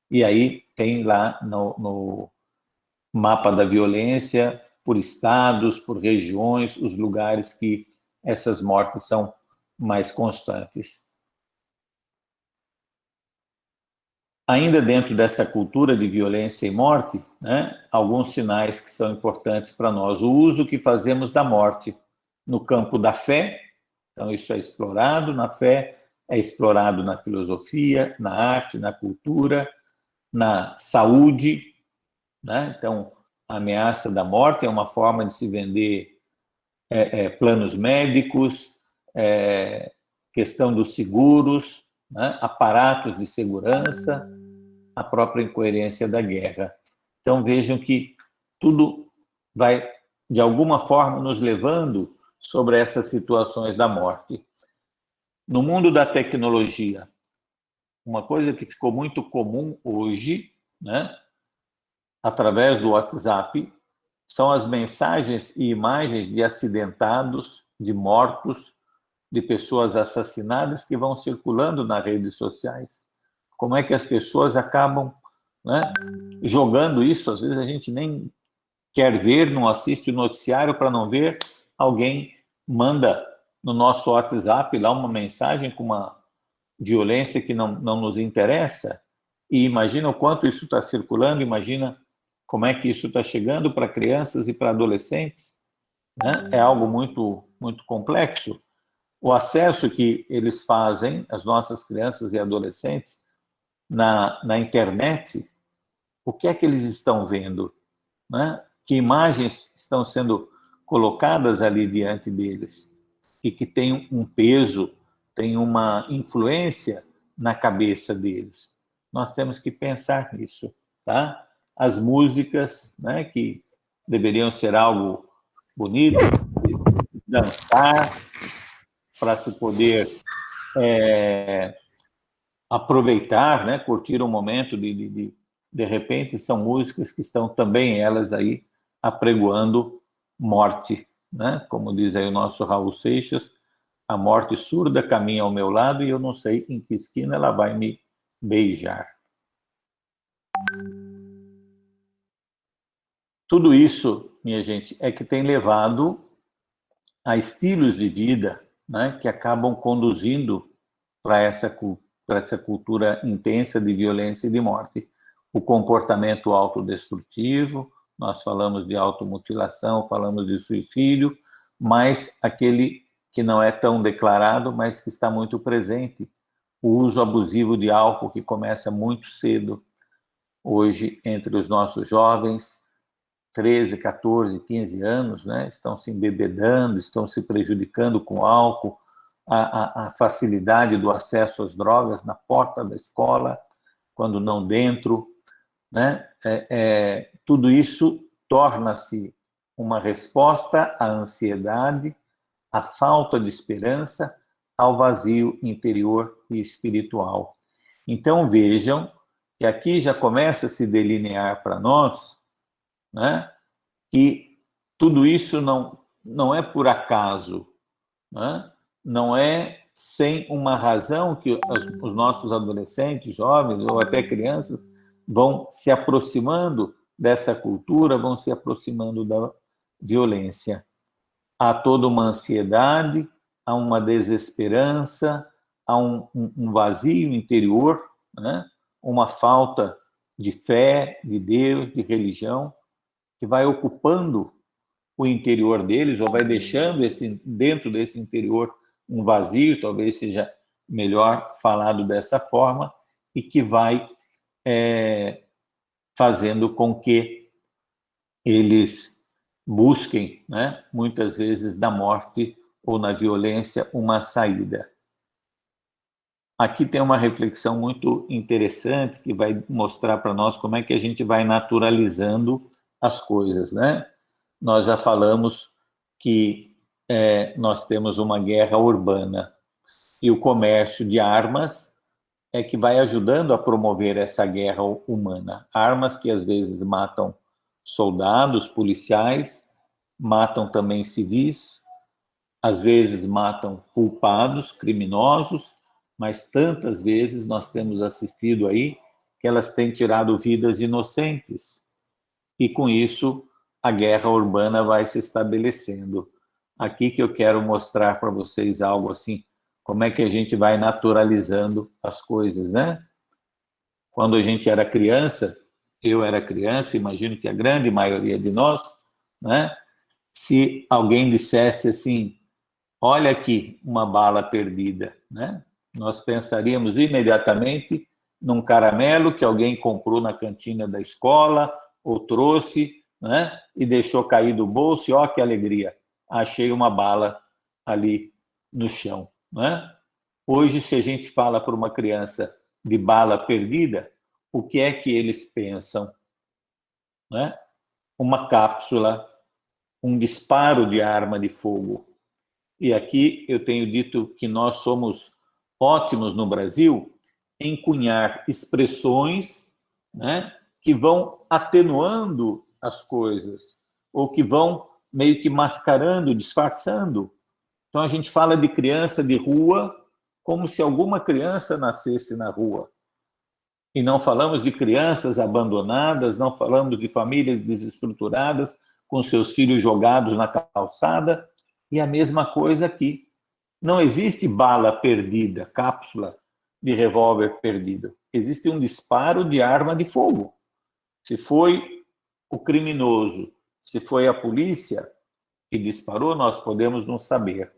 E aí tem lá no mapa da violência, por estados, por regiões, os lugares que essas mortes são mais constantes. Ainda dentro dessa cultura de violência e morte, né, alguns sinais que são importantes para nós. O uso que fazemos da morte no campo da fé, então isso é explorado na fé, é explorado na filosofia, na arte, na cultura, na saúde, né? Então, a ameaça da morte é uma forma de se vender planos médicos, questão dos seguros, né? Aparatos de segurança, a própria incoerência da guerra. Então, vejam que tudo vai, de alguma forma, nos levando sobre essas situações da morte. No mundo da tecnologia, uma coisa que ficou muito comum hoje, né, através do WhatsApp, são as mensagens e imagens de acidentados, de mortos, de pessoas assassinadas que vão circulando nas redes sociais. Como é que as pessoas acabam, né, jogando isso? Às vezes a gente nem quer ver, não assiste o noticiário para não ver, alguém manda no nosso WhatsApp lá uma mensagem com uma violência que não nos interessa, e imagina o quanto isso está circulando, imagina como é que isso está chegando para crianças e para adolescentes, né? É algo muito, muito complexo. O acesso que eles fazem, as nossas crianças e adolescentes, na internet, o que é que eles estão vendo, né? Que imagens estão sendo colocadas ali diante deles e que tem um peso, tem uma influência na cabeça deles. Nós temos que pensar nisso, tá? As músicas, né, que deveriam ser algo bonito, dançar, para se poder aproveitar, né, curtir um momento de repente, são músicas que estão também elas aí apregoando morte, né? Como diz aí o nosso Raul Seixas, a morte surda caminha ao meu lado e eu não sei em que esquina ela vai me beijar. Tudo isso, minha gente, é que tem levado a estilos de vida, né, que acabam conduzindo para essa cultura intensa de violência e de morte. O comportamento autodestrutivo, nós falamos de automutilação, falamos de suicídio, mas aquele que não é tão declarado, mas que está muito presente, o uso abusivo de álcool, que começa muito cedo, hoje, entre os nossos jovens, 13, 14, 15 anos, né, estão se embebedando, estão se prejudicando com álcool, a facilidade do acesso às drogas na porta da escola, quando não dentro, né? Tudo isso torna-se uma resposta à ansiedade, à falta de esperança, ao vazio interior e espiritual. Então, vejam que aqui já começa a se delinear para nós, né, que tudo isso não é por acaso, né? Não é sem uma razão que os nossos adolescentes, jovens ou até crianças vão se aproximando dessa cultura, vão se aproximando da violência. Há toda uma ansiedade, há uma desesperança, há um vazio interior, né? Uma falta de fé, de Deus, de religião, que vai ocupando o interior deles, ou vai deixando dentro desse interior um vazio, talvez seja melhor falado dessa forma, e que vai fazendo com que eles busquem, né, muitas vezes na morte ou na violência, uma saída. Aqui tem uma reflexão muito interessante que vai mostrar para nós como é que a gente vai naturalizando as coisas, né? Nós já falamos que nós temos uma guerra urbana e o comércio de armas é que vai ajudando a promover essa guerra humana. Armas que às vezes matam soldados, policiais, matam também civis, às vezes matam culpados, criminosos, mas tantas vezes nós temos assistido aí que elas têm tirado vidas inocentes. E com isso a guerra urbana vai se estabelecendo. Aqui que eu quero mostrar para vocês algo assim, como é que a gente vai naturalizando as coisas, né? Quando a gente era criança, eu era criança, imagino que a grande maioria de nós, né? Se alguém dissesse assim, olha aqui uma bala perdida, né? Nós pensaríamos imediatamente num caramelo que alguém comprou na cantina da escola ou trouxe, né? E deixou cair do bolso e ó, que alegria, achei uma bala ali no chão, né? Hoje, se a gente fala para uma criança de bala perdida, o que é que eles pensam? Né? Uma cápsula, um disparo de arma de fogo. E aqui eu tenho dito que nós somos ótimos no Brasil em cunhar expressões, né, que vão atenuando as coisas, ou que vão meio que mascarando, disfarçando. Então a gente fala de criança de rua como se alguma criança nascesse na rua. E não falamos de crianças abandonadas, não falamos de famílias desestruturadas, com seus filhos jogados na calçada, e a mesma coisa aqui. Não existe bala perdida, cápsula de revólver perdido. Existe um disparo de arma de fogo. Se foi o criminoso, se foi a polícia que disparou, nós podemos não saber.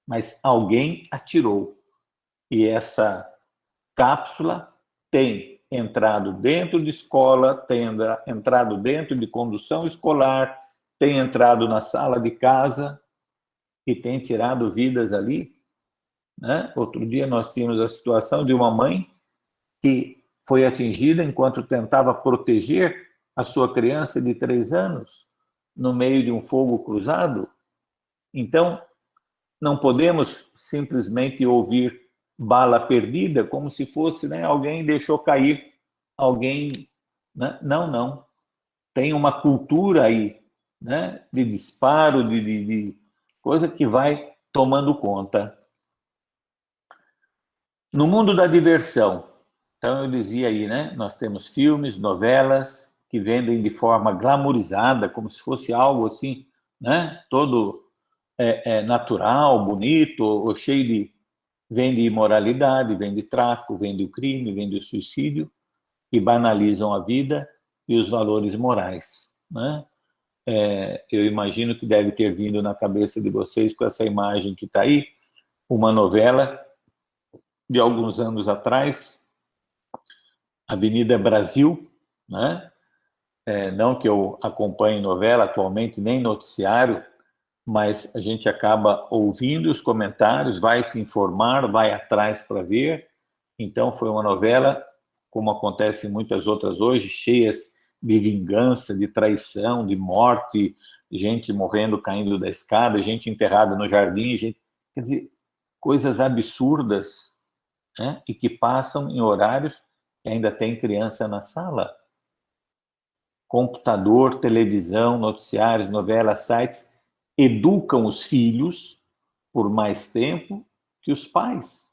Mas alguém atirou. E essa cápsula tem entrado dentro de escola, tem entrado dentro de condução escolar, tem entrado na sala de casa e tem tirado vidas ali. Né? Outro dia nós tínhamos a situação de uma mãe que foi atingida enquanto tentava proteger a sua criança de 3 anos no meio de um fogo cruzado. Então, não podemos simplesmente ouvir bala perdida como se fosse, né, alguém deixou cair, alguém... Né? Não, não. Tem uma cultura aí, né, de disparo, de coisa que vai tomando conta. No mundo da diversão, então eu dizia aí, né, nós temos filmes, novelas que vendem de forma glamourizada, como se fosse algo assim, né, todo natural, bonito, ou cheio de... Vende imoralidade, vende tráfico, vende o crime, vende o suicídio, e banalizam a vida e os valores morais. Né? Eu imagino que deve ter vindo na cabeça de vocês, com essa imagem que está aí, uma novela de alguns anos atrás, Avenida Brasil, né? Não que eu acompanhe novela atualmente, nem noticiário, mas a gente acaba ouvindo os comentários, vai se informar, vai atrás para ver. Então, foi uma novela, como acontece em muitas outras hoje, cheias de vingança, de traição, de morte, gente morrendo, caindo da escada, gente enterrada no jardim, gente... Quer dizer, coisas absurdas, né? E que passam em horários que ainda tem criança na sala. Computador, televisão, noticiários, novelas, sites educam os filhos por mais tempo que os pais.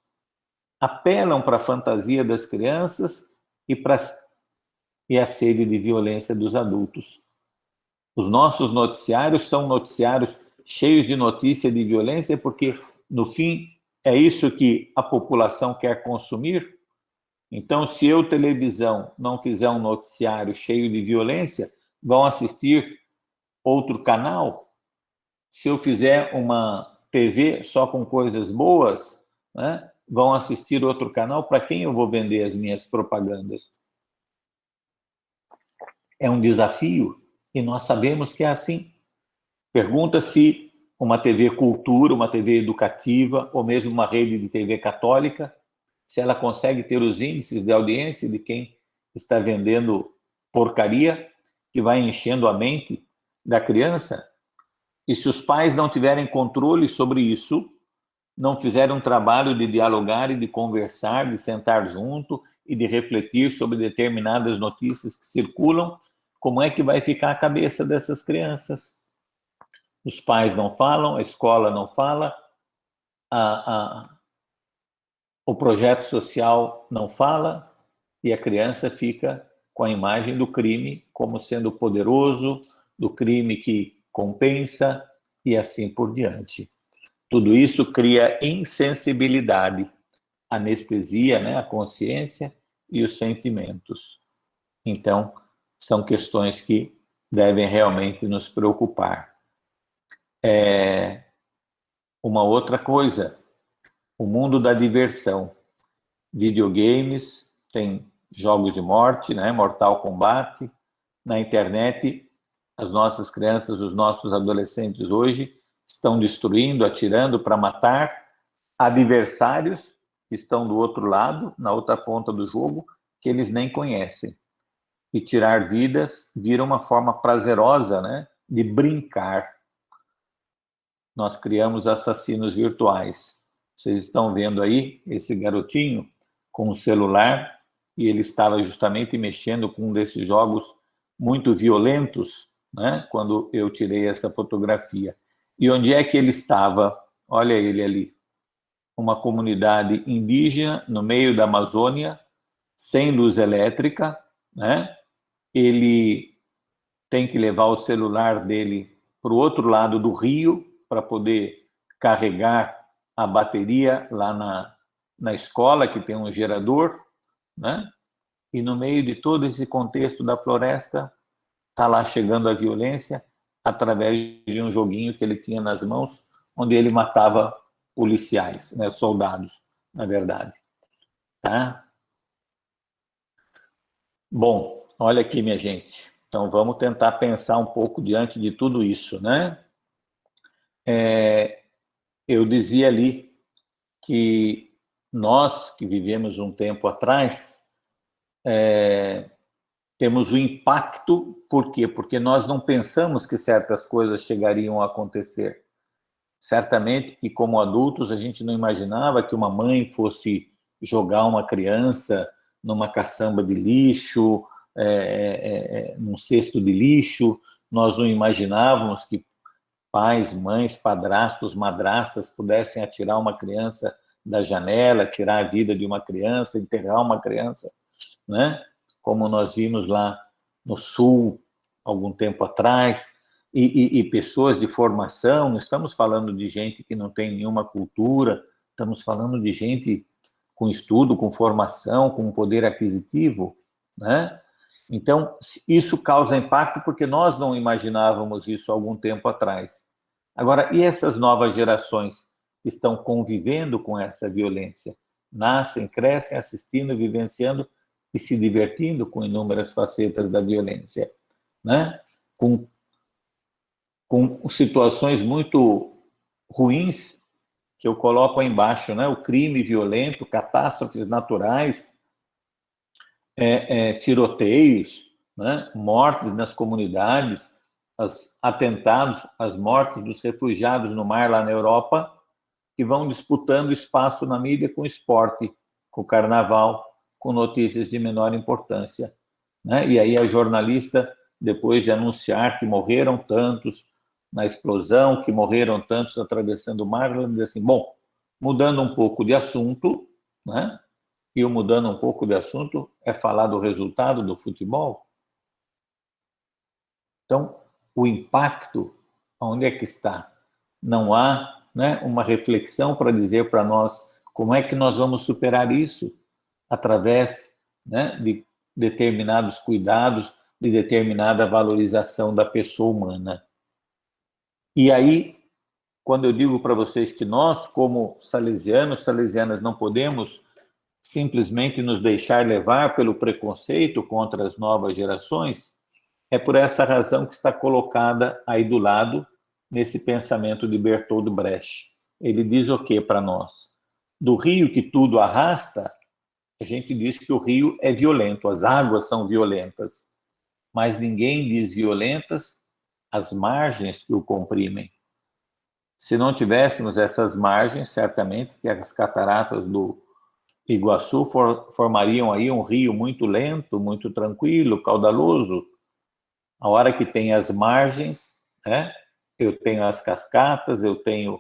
Apelam para a fantasia das crianças e a sede de violência dos adultos. Os nossos noticiários são noticiários cheios de notícia de violência porque, no fim, é isso que a população quer consumir. Então, se eu, televisão, não fizer um noticiário cheio de violência, vão assistir outro canal. Se eu fizer uma TV só com coisas boas, né, vão assistir outro canal. Para quem eu vou vender as minhas propagandas? É um desafio e nós sabemos que é assim. Pergunta se uma TV cultura, uma TV educativa, ou mesmo uma rede de TV católica, se ela consegue ter os índices de audiência de quem está vendendo porcaria, que vai enchendo a mente da criança. E se os pais não tiverem controle sobre isso, não fizerem um trabalho de dialogar e de conversar, de sentar junto e de refletir sobre determinadas notícias que circulam, como é que vai ficar a cabeça dessas crianças? Os pais não falam, a escola não fala, o projeto social não fala, e a criança fica com a imagem do crime como sendo poderoso, do crime que compensa e assim por diante. Tudo isso cria insensibilidade, anestesia, né, a consciência e os sentimentos. Então, são questões que devem realmente nos preocupar. Uma outra coisa, o mundo da diversão. Videogames, tem jogos de morte, né, Mortal Kombat. Na internet, as nossas crianças, os nossos adolescentes hoje estão destruindo, atirando para matar adversários que estão do outro lado, na outra ponta do jogo, que eles nem conhecem. E tirar vidas vira uma forma prazerosa, né, de brincar. Nós criamos assassinos virtuais. Vocês estão vendo aí esse garotinho com o celular, e ele estava justamente mexendo com um desses jogos muito violentos, né, quando eu tirei essa fotografia. E onde é que ele estava? Olha ele ali. Uma comunidade indígena no meio da Amazônia, sem luz elétrica, né? Ele tem que levar o celular dele para o outro lado do rio para poder carregar a bateria lá na escola, que tem um gerador, né? E no meio de todo esse contexto da floresta, está lá chegando a violência através de um joguinho que ele tinha nas mãos, onde ele matava policiais, né? Soldados, na verdade. Tá? Bom, olha aqui, minha gente. Então, vamos tentar pensar um pouco diante de tudo isso, né? Eu dizia ali que nós, que vivemos um tempo atrás, temos o impacto, por quê? Porque nós não pensamos que certas coisas chegariam a acontecer. Certamente que, como adultos, a gente não imaginava que uma mãe fosse jogar uma criança numa caçamba de lixo, num cesto de lixo. Nós não imaginávamos que pais, mães, padrastos, madrastas pudessem atirar uma criança da janela, tirar a vida de uma criança, enterrar uma criança, né? Como nós vimos lá no Sul, algum tempo atrás, e pessoas de formação, não estamos falando de gente que não tem nenhuma cultura, estamos falando de gente com estudo, com formação, com poder aquisitivo, né? Então, isso causa impacto porque nós não imaginávamos isso há algum tempo atrás. Agora, e essas novas gerações que estão convivendo com essa violência? Nascem, crescem assistindo, vivenciando e se divertindo com inúmeras facetas da violência, né? Com situações muito ruins que eu coloco aí embaixo, né? O crime violento, catástrofes naturais, tiroteios, né? Mortes nas comunidades, atentados, as mortes dos refugiados no mar lá na Europa, que vão disputando espaço na mídia com esporte, com carnaval, com notícias de menor importância, né? E aí a jornalista, depois de anunciar que morreram tantos na explosão, que morreram tantos atravessando o mar, ela diz assim, bom, mudando um pouco de assunto, né? E o mudando um pouco de assunto é falar do resultado do futebol. Então, o impacto, onde é que está? Não há, né, uma reflexão para dizer para nós como é que nós vamos superar isso através, né, de determinados cuidados, de determinada valorização da pessoa humana. E aí, quando eu digo para vocês que nós, como salesianos, salesianas, não podemos simplesmente nos deixar levar pelo preconceito contra as novas gerações, é por essa razão que está colocada aí do lado, nesse pensamento de Bertold Brecht. Ele diz o que para nós? Do rio que tudo arrasta, a gente diz que o rio é violento, as águas são violentas, mas ninguém diz violentas as margens que o comprimem. Se não tivéssemos essas margens, certamente que as cataratas do Iguaçu formariam aí um rio muito lento, muito tranquilo, caudaloso. A hora que tem as margens, né, eu tenho as cascatas, eu tenho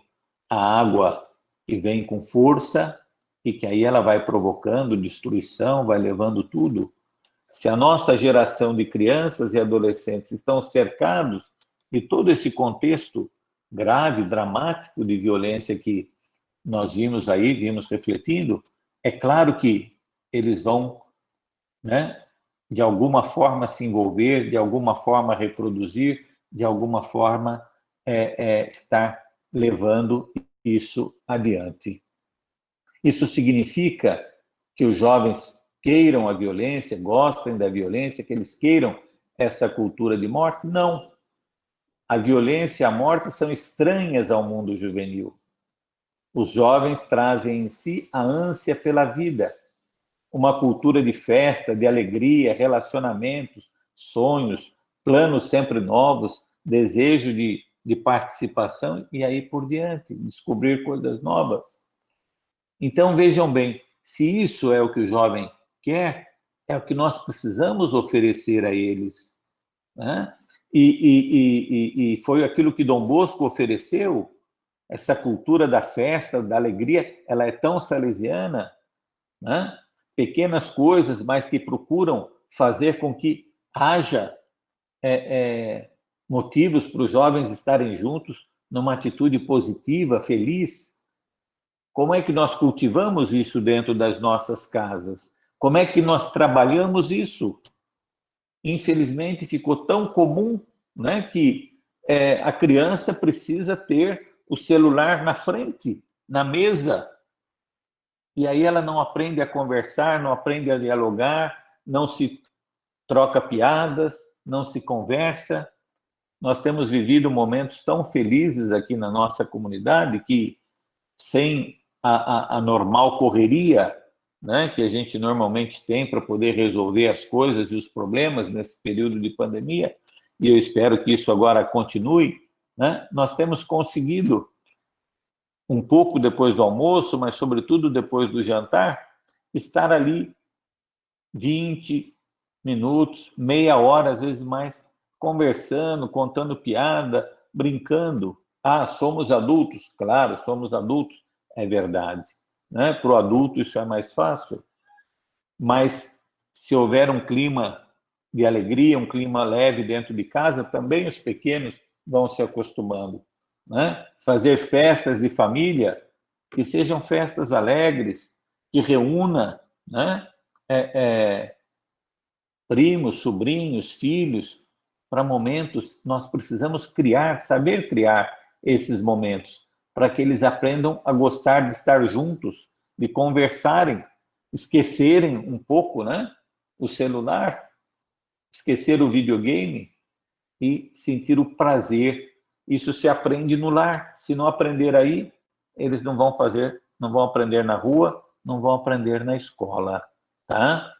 a água que vem com força e que aí ela vai provocando destruição, vai levando tudo. Se a nossa geração de crianças e adolescentes estão cercados de todo esse contexto grave, dramático de violência que nós vimos aí, vimos refletindo, é claro que eles vão, né, de alguma forma se envolver, de alguma forma reproduzir, de alguma forma estar levando isso adiante. Isso significa que os jovens queiram a violência, gostem da violência, que eles queiram essa cultura de morte? Não. A violência e a morte são estranhas ao mundo juvenil. Os jovens trazem em si a ânsia pela vida, uma cultura de festa, de alegria, relacionamentos, sonhos, planos sempre novos, desejo de participação e aí por diante, descobrir coisas novas. Então, vejam bem, se isso é o que o jovem quer, é o que nós precisamos oferecer a eles, né? E foi aquilo que Dom Bosco ofereceu, essa cultura da festa, da alegria, ela é tão salesiana, né? Pequenas coisas, mas que procuram fazer com que haja motivos para os jovens estarem juntos numa atitude positiva, feliz. Como é que nós cultivamos isso dentro das nossas casas? Como é que nós trabalhamos isso? Infelizmente, ficou tão comum, né, que a criança precisa ter o celular na frente, na mesa, e aí ela não aprende a conversar, não aprende a dialogar, não se troca piadas, não se conversa. Nós temos vivido momentos tão felizes aqui na nossa comunidade que, sem a normal correria, né, que a gente normalmente tem para poder resolver as coisas e os problemas nesse período de pandemia, e eu espero que isso agora continue, né, nós temos conseguido, um pouco depois do almoço, mas sobretudo depois do jantar, estar ali 20 minutos, meia hora, às vezes mais, conversando, contando piada, brincando. Ah, somos adultos? Claro, somos adultos, é verdade, né? Para o adulto isso é mais fácil, mas se houver um clima de alegria, um clima leve dentro de casa, também os pequenos vão se acostumando, né? Fazer festas de família, que sejam festas alegres, que reúna, né, primos, sobrinhos, filhos, para momentos. Nós precisamos criar, saber criar esses momentos, para que eles aprendam a gostar de estar juntos, de conversarem, esquecerem um pouco, né, o celular, esquecer o videogame e sentir o prazer. Isso se aprende no lar. Se não aprender aí, eles não vão fazer, não vão aprender na rua, não vão aprender na escola, tá?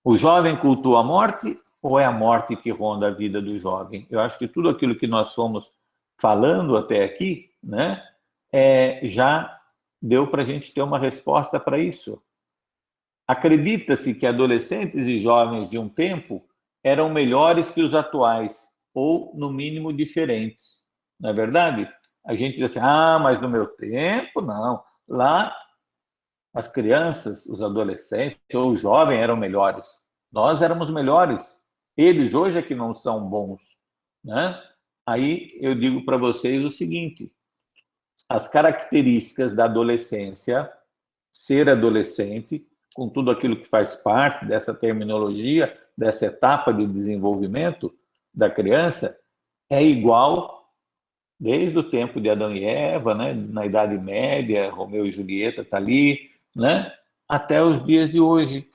O jovem cultua a morte ou é a morte que ronda a vida do jovem? Eu acho que tudo aquilo que nós fomos falando até aqui, né, já deu para a gente ter uma resposta para isso. Acredita-se que adolescentes e jovens de um tempo eram melhores que os atuais, ou, no mínimo, diferentes. Não é verdade? A gente diz assim, mas no meu tempo, não. Lá, as crianças, os adolescentes ou os jovens eram melhores. Nós éramos melhores. Eles hoje é que não são bons, né? Aí eu digo para vocês o seguinte, as características da adolescência, ser adolescente, com tudo aquilo que faz parte dessa terminologia, dessa etapa de desenvolvimento da criança, é igual desde o tempo de Adão e Eva, né, na Idade Média, Romeu e Julieta está ali, né, até os dias de hoje.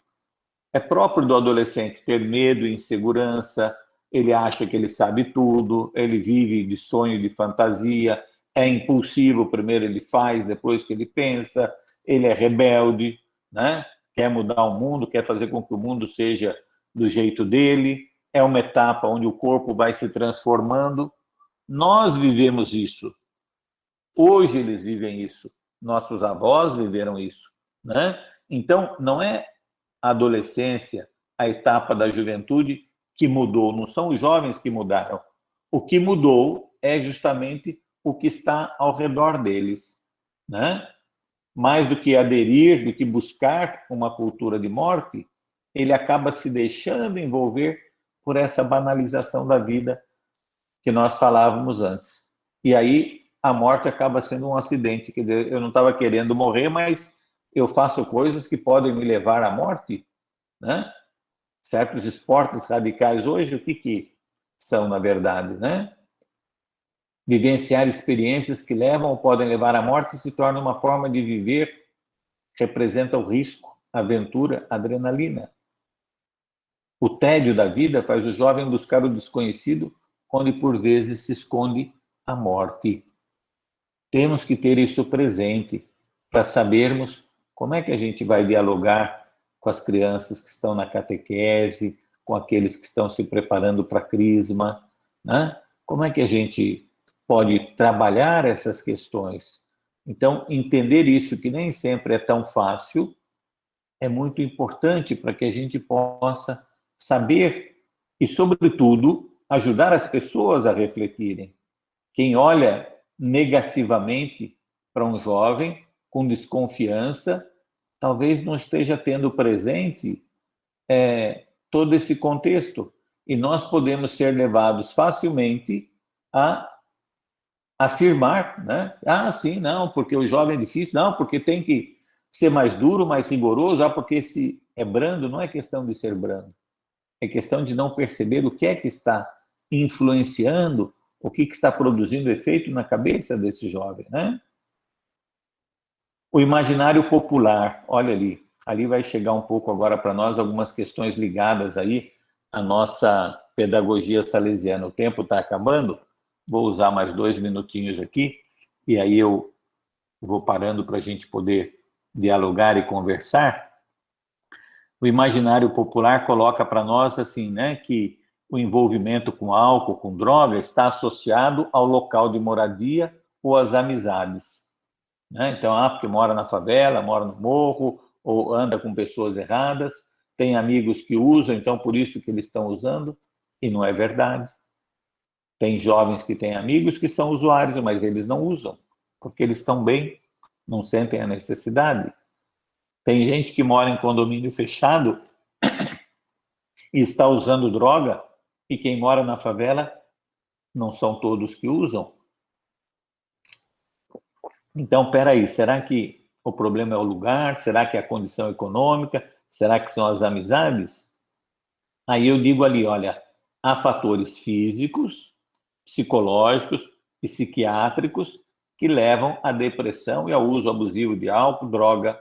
É próprio do adolescente ter medo e insegurança, ele acha que ele sabe tudo, ele vive de sonho, de fantasia, é impulsivo, primeiro ele faz, depois que ele pensa, ele é rebelde, né? Quer mudar o mundo, quer fazer com que o mundo seja do jeito dele, é uma etapa onde o corpo vai se transformando. Nós vivemos isso. Hoje eles vivem isso. Nossos avós viveram isso, né? Então, não é a adolescência, a etapa da juventude que mudou, não são os jovens que mudaram. O que mudou é justamente o que está ao redor deles, né? Mais do que aderir, do que buscar uma cultura de morte, ele acaba se deixando envolver por essa banalização da vida que nós falávamos antes. E aí a morte acaba sendo um acidente, quer dizer, eu não estava querendo morrer, mas eu faço coisas que podem me levar à morte, né? Certos esportes radicais hoje, o que são, na verdade, né? Vivenciar experiências que levam ou podem levar à morte se torna uma forma de viver, representa o risco, aventura, adrenalina. O tédio da vida faz o jovem buscar o desconhecido, onde por vezes se esconde a morte. Temos que ter isso presente para sabermos como é que a gente vai dialogar com as crianças que estão na catequese, com aqueles que estão se preparando para a crisma, né? Como é que a gente pode trabalhar essas questões? Então, entender isso, que nem sempre é tão fácil, é muito importante para que a gente possa saber e, sobretudo, ajudar as pessoas a refletirem. Quem olha negativamente para um jovem, com desconfiança, talvez não esteja tendo presente todo esse contexto. E nós podemos ser levados facilmente a afirmar, né? Ah, sim, não, porque o jovem é difícil, não, porque tem que ser mais duro, mais rigoroso, porque se é brando, não é questão de ser brando, é questão de não perceber o que é que está influenciando, o que está produzindo efeito na cabeça desse jovem, né? O imaginário popular, olha ali vai chegar um pouco agora para nós algumas questões ligadas aí à nossa pedagogia salesiana. O tempo está acabando, vou usar mais 2 minutinhos aqui, e aí eu vou parando para a gente poder dialogar e conversar. O imaginário popular coloca para nós assim, né, que o envolvimento com álcool, com droga, está associado ao local de moradia ou às amizades. Né? Então, porque mora na favela, mora no morro, ou anda com pessoas erradas, tem amigos que usam, então por isso que eles estão usando, e não é verdade. Tem jovens que têm amigos que são usuários, mas eles não usam, porque eles estão bem, não sentem a necessidade. Tem gente que mora em condomínio fechado e está usando droga, e quem mora na favela não são todos que usam. Então, peraí, será que o problema é o lugar? Será que é a condição econômica? Será que são as amizades? Aí eu digo ali, olha, há fatores físicos, psicológicos, psiquiátricos que levam à depressão e ao uso abusivo de álcool, droga,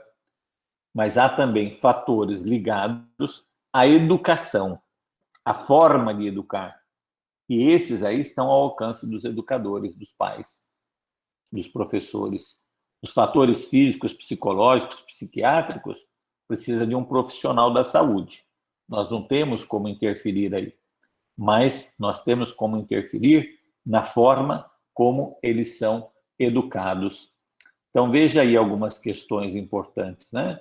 mas há também fatores ligados à educação, à forma de educar. E esses aí estão ao alcance dos educadores, dos pais, dos professores. Os fatores físicos, psicológicos, psiquiátricos, precisa de um profissional da saúde. Nós não temos como interferir aí, mas nós temos como interferir na forma como eles são educados. Então, veja aí algumas questões importantes, né?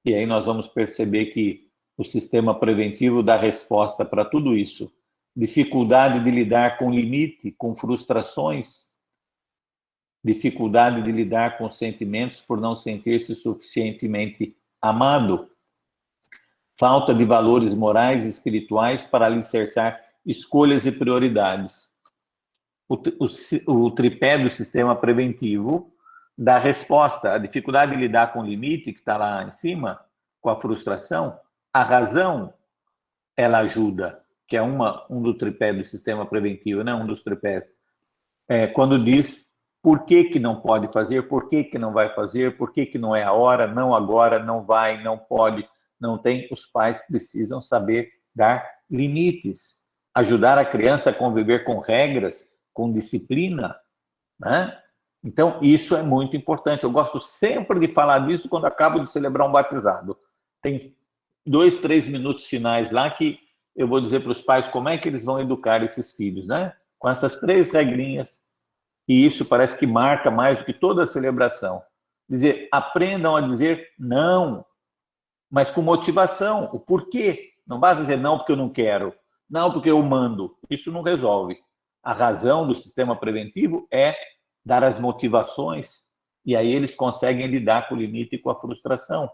E aí nós vamos perceber que o sistema preventivo dá resposta para tudo isso. Dificuldade de lidar com limite, com frustrações, dificuldade de lidar com sentimentos por não sentir-se suficientemente amado, falta de valores morais e espirituais para alicerçar escolhas e prioridades. O tripé do sistema preventivo dá resposta. A dificuldade de lidar com o limite, que está lá em cima, com a frustração, a razão, ela ajuda, que é um do tripé do sistema preventivo, né? Um dos tripés. Quando diz por que não pode fazer, por que não vai fazer, por que não é a hora, não agora, não vai, não pode, não tem. Os pais precisam saber dar limites, ajudar a criança a conviver com regras, com disciplina, né? Então, isso é muito importante. Eu gosto sempre de falar disso quando acabo de celebrar um batizado. Tem 2, 3 minutos finais lá que eu vou dizer para os pais como é que eles vão educar esses filhos, né? Com essas 3 regrinhas. E isso parece que marca mais do que toda a celebração. Dizer, aprendam a dizer não, mas com motivação. O porquê. Não basta dizer não porque eu não quero, não porque eu mando. Isso não resolve. A razão do sistema preventivo é dar as motivações, e aí eles conseguem lidar com o limite e com a frustração.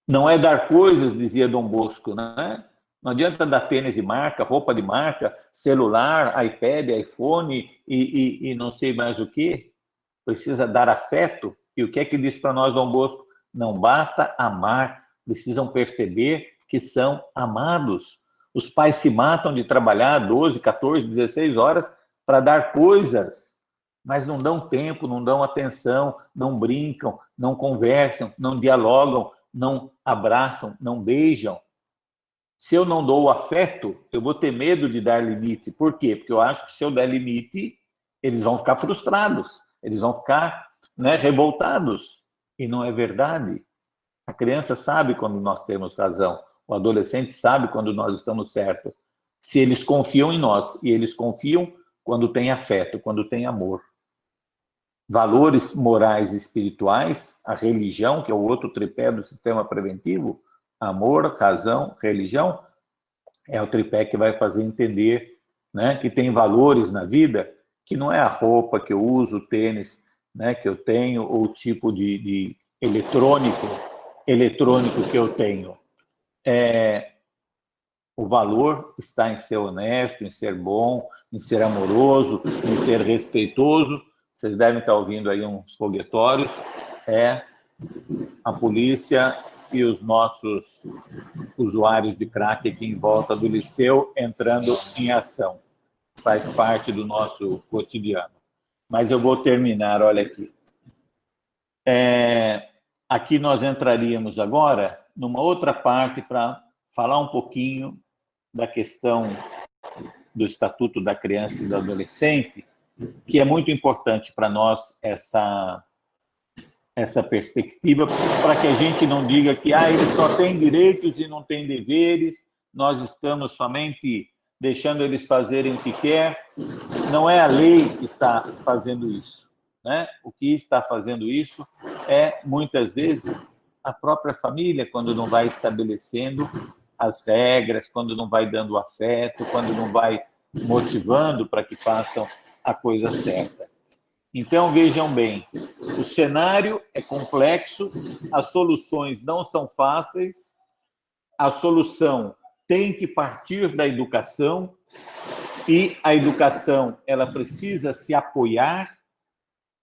Não é dar coisas, dizia Dom Bosco, né? Não adianta dar tênis de marca, roupa de marca, celular, iPad, iPhone e não sei mais o que. Precisa dar afeto. E o que é que diz para nós Dom Bosco? Não basta amar, precisam perceber que são amados. Os pais se matam de trabalhar 12, 14, 16 horas para dar coisas, mas não dão tempo, não dão atenção, não brincam, não conversam, não dialogam, não abraçam, não beijam. Se eu não dou o afeto, eu vou ter medo de dar limite. Por quê? Porque eu acho que se eu der limite, eles vão ficar frustrados, eles vão ficar, né, revoltados. E não é verdade. A criança sabe quando nós temos razão, o adolescente sabe quando nós estamos certos, se eles confiam em nós, e eles confiam quando tem afeto, quando tem amor. Valores morais e espirituais, a religião, que é o outro tripé do sistema preventivo, amor, razão, religião, é o tripé que vai fazer entender, né, que tem valores na vida, que não é a roupa que eu uso, o tênis, né, que eu tenho, ou o tipo de eletrônico que eu tenho. O valor está em ser honesto, em ser bom, em ser amoroso, em ser respeitoso. Vocês devem estar ouvindo aí uns foguetórios. É a polícia e os nossos usuários de crack aqui em volta do liceu entrando em ação. Faz parte do nosso cotidiano. Mas eu vou terminar, olha aqui. Aqui nós entraríamos agora numa outra parte para falar um pouquinho da questão do Estatuto da Criança e do Adolescente, que é muito importante para nós essa perspectiva, para que a gente não diga que ele só tem direitos e não tem deveres, nós estamos somente deixando eles fazerem o que quer. Não é a lei que está fazendo isso, né? O que está fazendo isso é, muitas vezes, a própria família, quando não vai estabelecendo as regras, quando não vai dando afeto, quando não vai motivando para que façam a coisa certa. Então, vejam bem, o cenário é complexo, as soluções não são fáceis, a solução tem que partir da educação, e a educação ela precisa se apoiar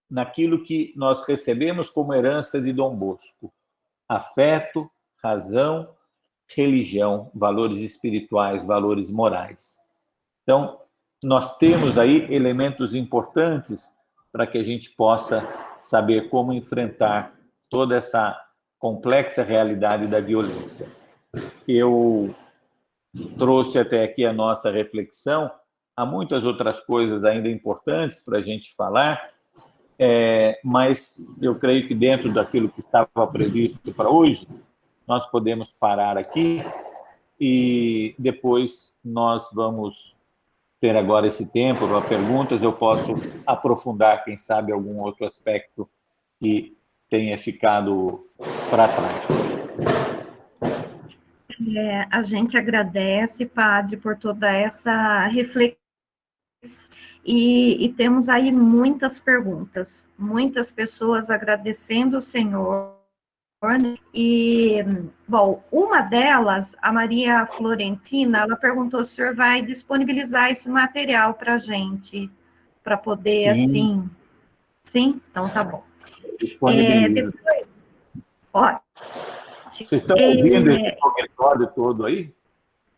naquilo que nós recebemos como herança de Dom Bosco: afeto, razão, religião, valores espirituais, valores morais. Então, nós temos aí elementos importantes para que a gente possa saber como enfrentar toda essa complexa realidade da violência. Eu trouxe até aqui a nossa reflexão. Há muitas outras coisas ainda importantes para a gente falar, mas eu creio que dentro daquilo que estava previsto para hoje, nós podemos parar aqui e depois nós vamos ter agora esse tempo para perguntas. Eu posso aprofundar, quem sabe, algum outro aspecto que tenha ficado para trás. A gente agradece, padre, por toda essa reflexão. E temos aí muitas perguntas, muitas pessoas agradecendo o Senhor. E, bom, uma delas, a Maria Florentina, ela perguntou se o senhor vai disponibilizar esse material para a gente, para poder, Sim. assim... Sim? Então, tá bom. Depois, ótimo. Vocês estão ouvindo esse comentário todo aí?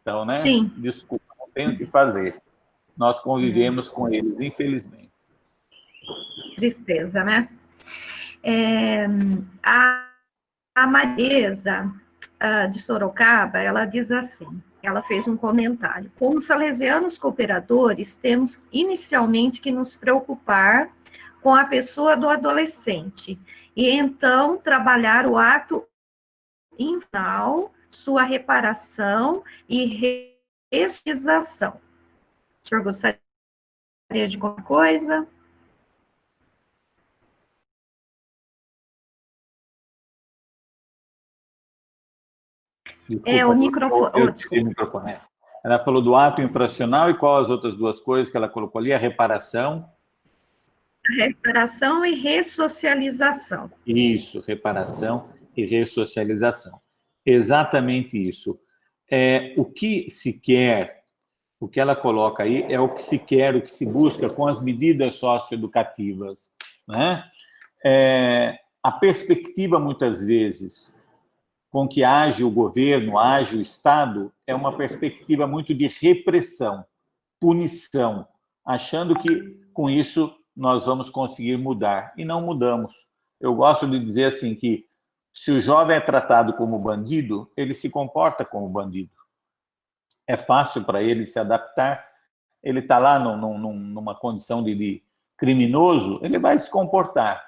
Então, né? Sim. Desculpa, não tenho o que fazer. Nós convivemos com eles, infelizmente. Tristeza, né? A Marisa, de Sorocaba, ela diz assim, ela fez um comentário: como salesianos cooperadores, temos inicialmente que nos preocupar com a pessoa do adolescente, e então trabalhar o ato infernal, sua reparação e resocialização. O senhor gostaria de alguma coisa? Desculpa, o microfone. O microfone. Ela falou do ato infracional, e qual as outras duas coisas que ela colocou ali? A reparação. Reparação e ressocialização. Isso, reparação e ressocialização. Exatamente isso. O que se quer, o que ela coloca aí, é o que se quer, o que se busca com as medidas socioeducativas, né? A perspectiva, muitas vezes, com que age o governo, age o Estado, é uma perspectiva muito de repressão, punição, achando que, com isso, nós vamos conseguir mudar. E não mudamos. Eu gosto de dizer assim que, se o jovem é tratado como bandido, ele se comporta como bandido. É fácil para ele se adaptar. Ele está lá numa condição de criminoso, ele vai se comportar.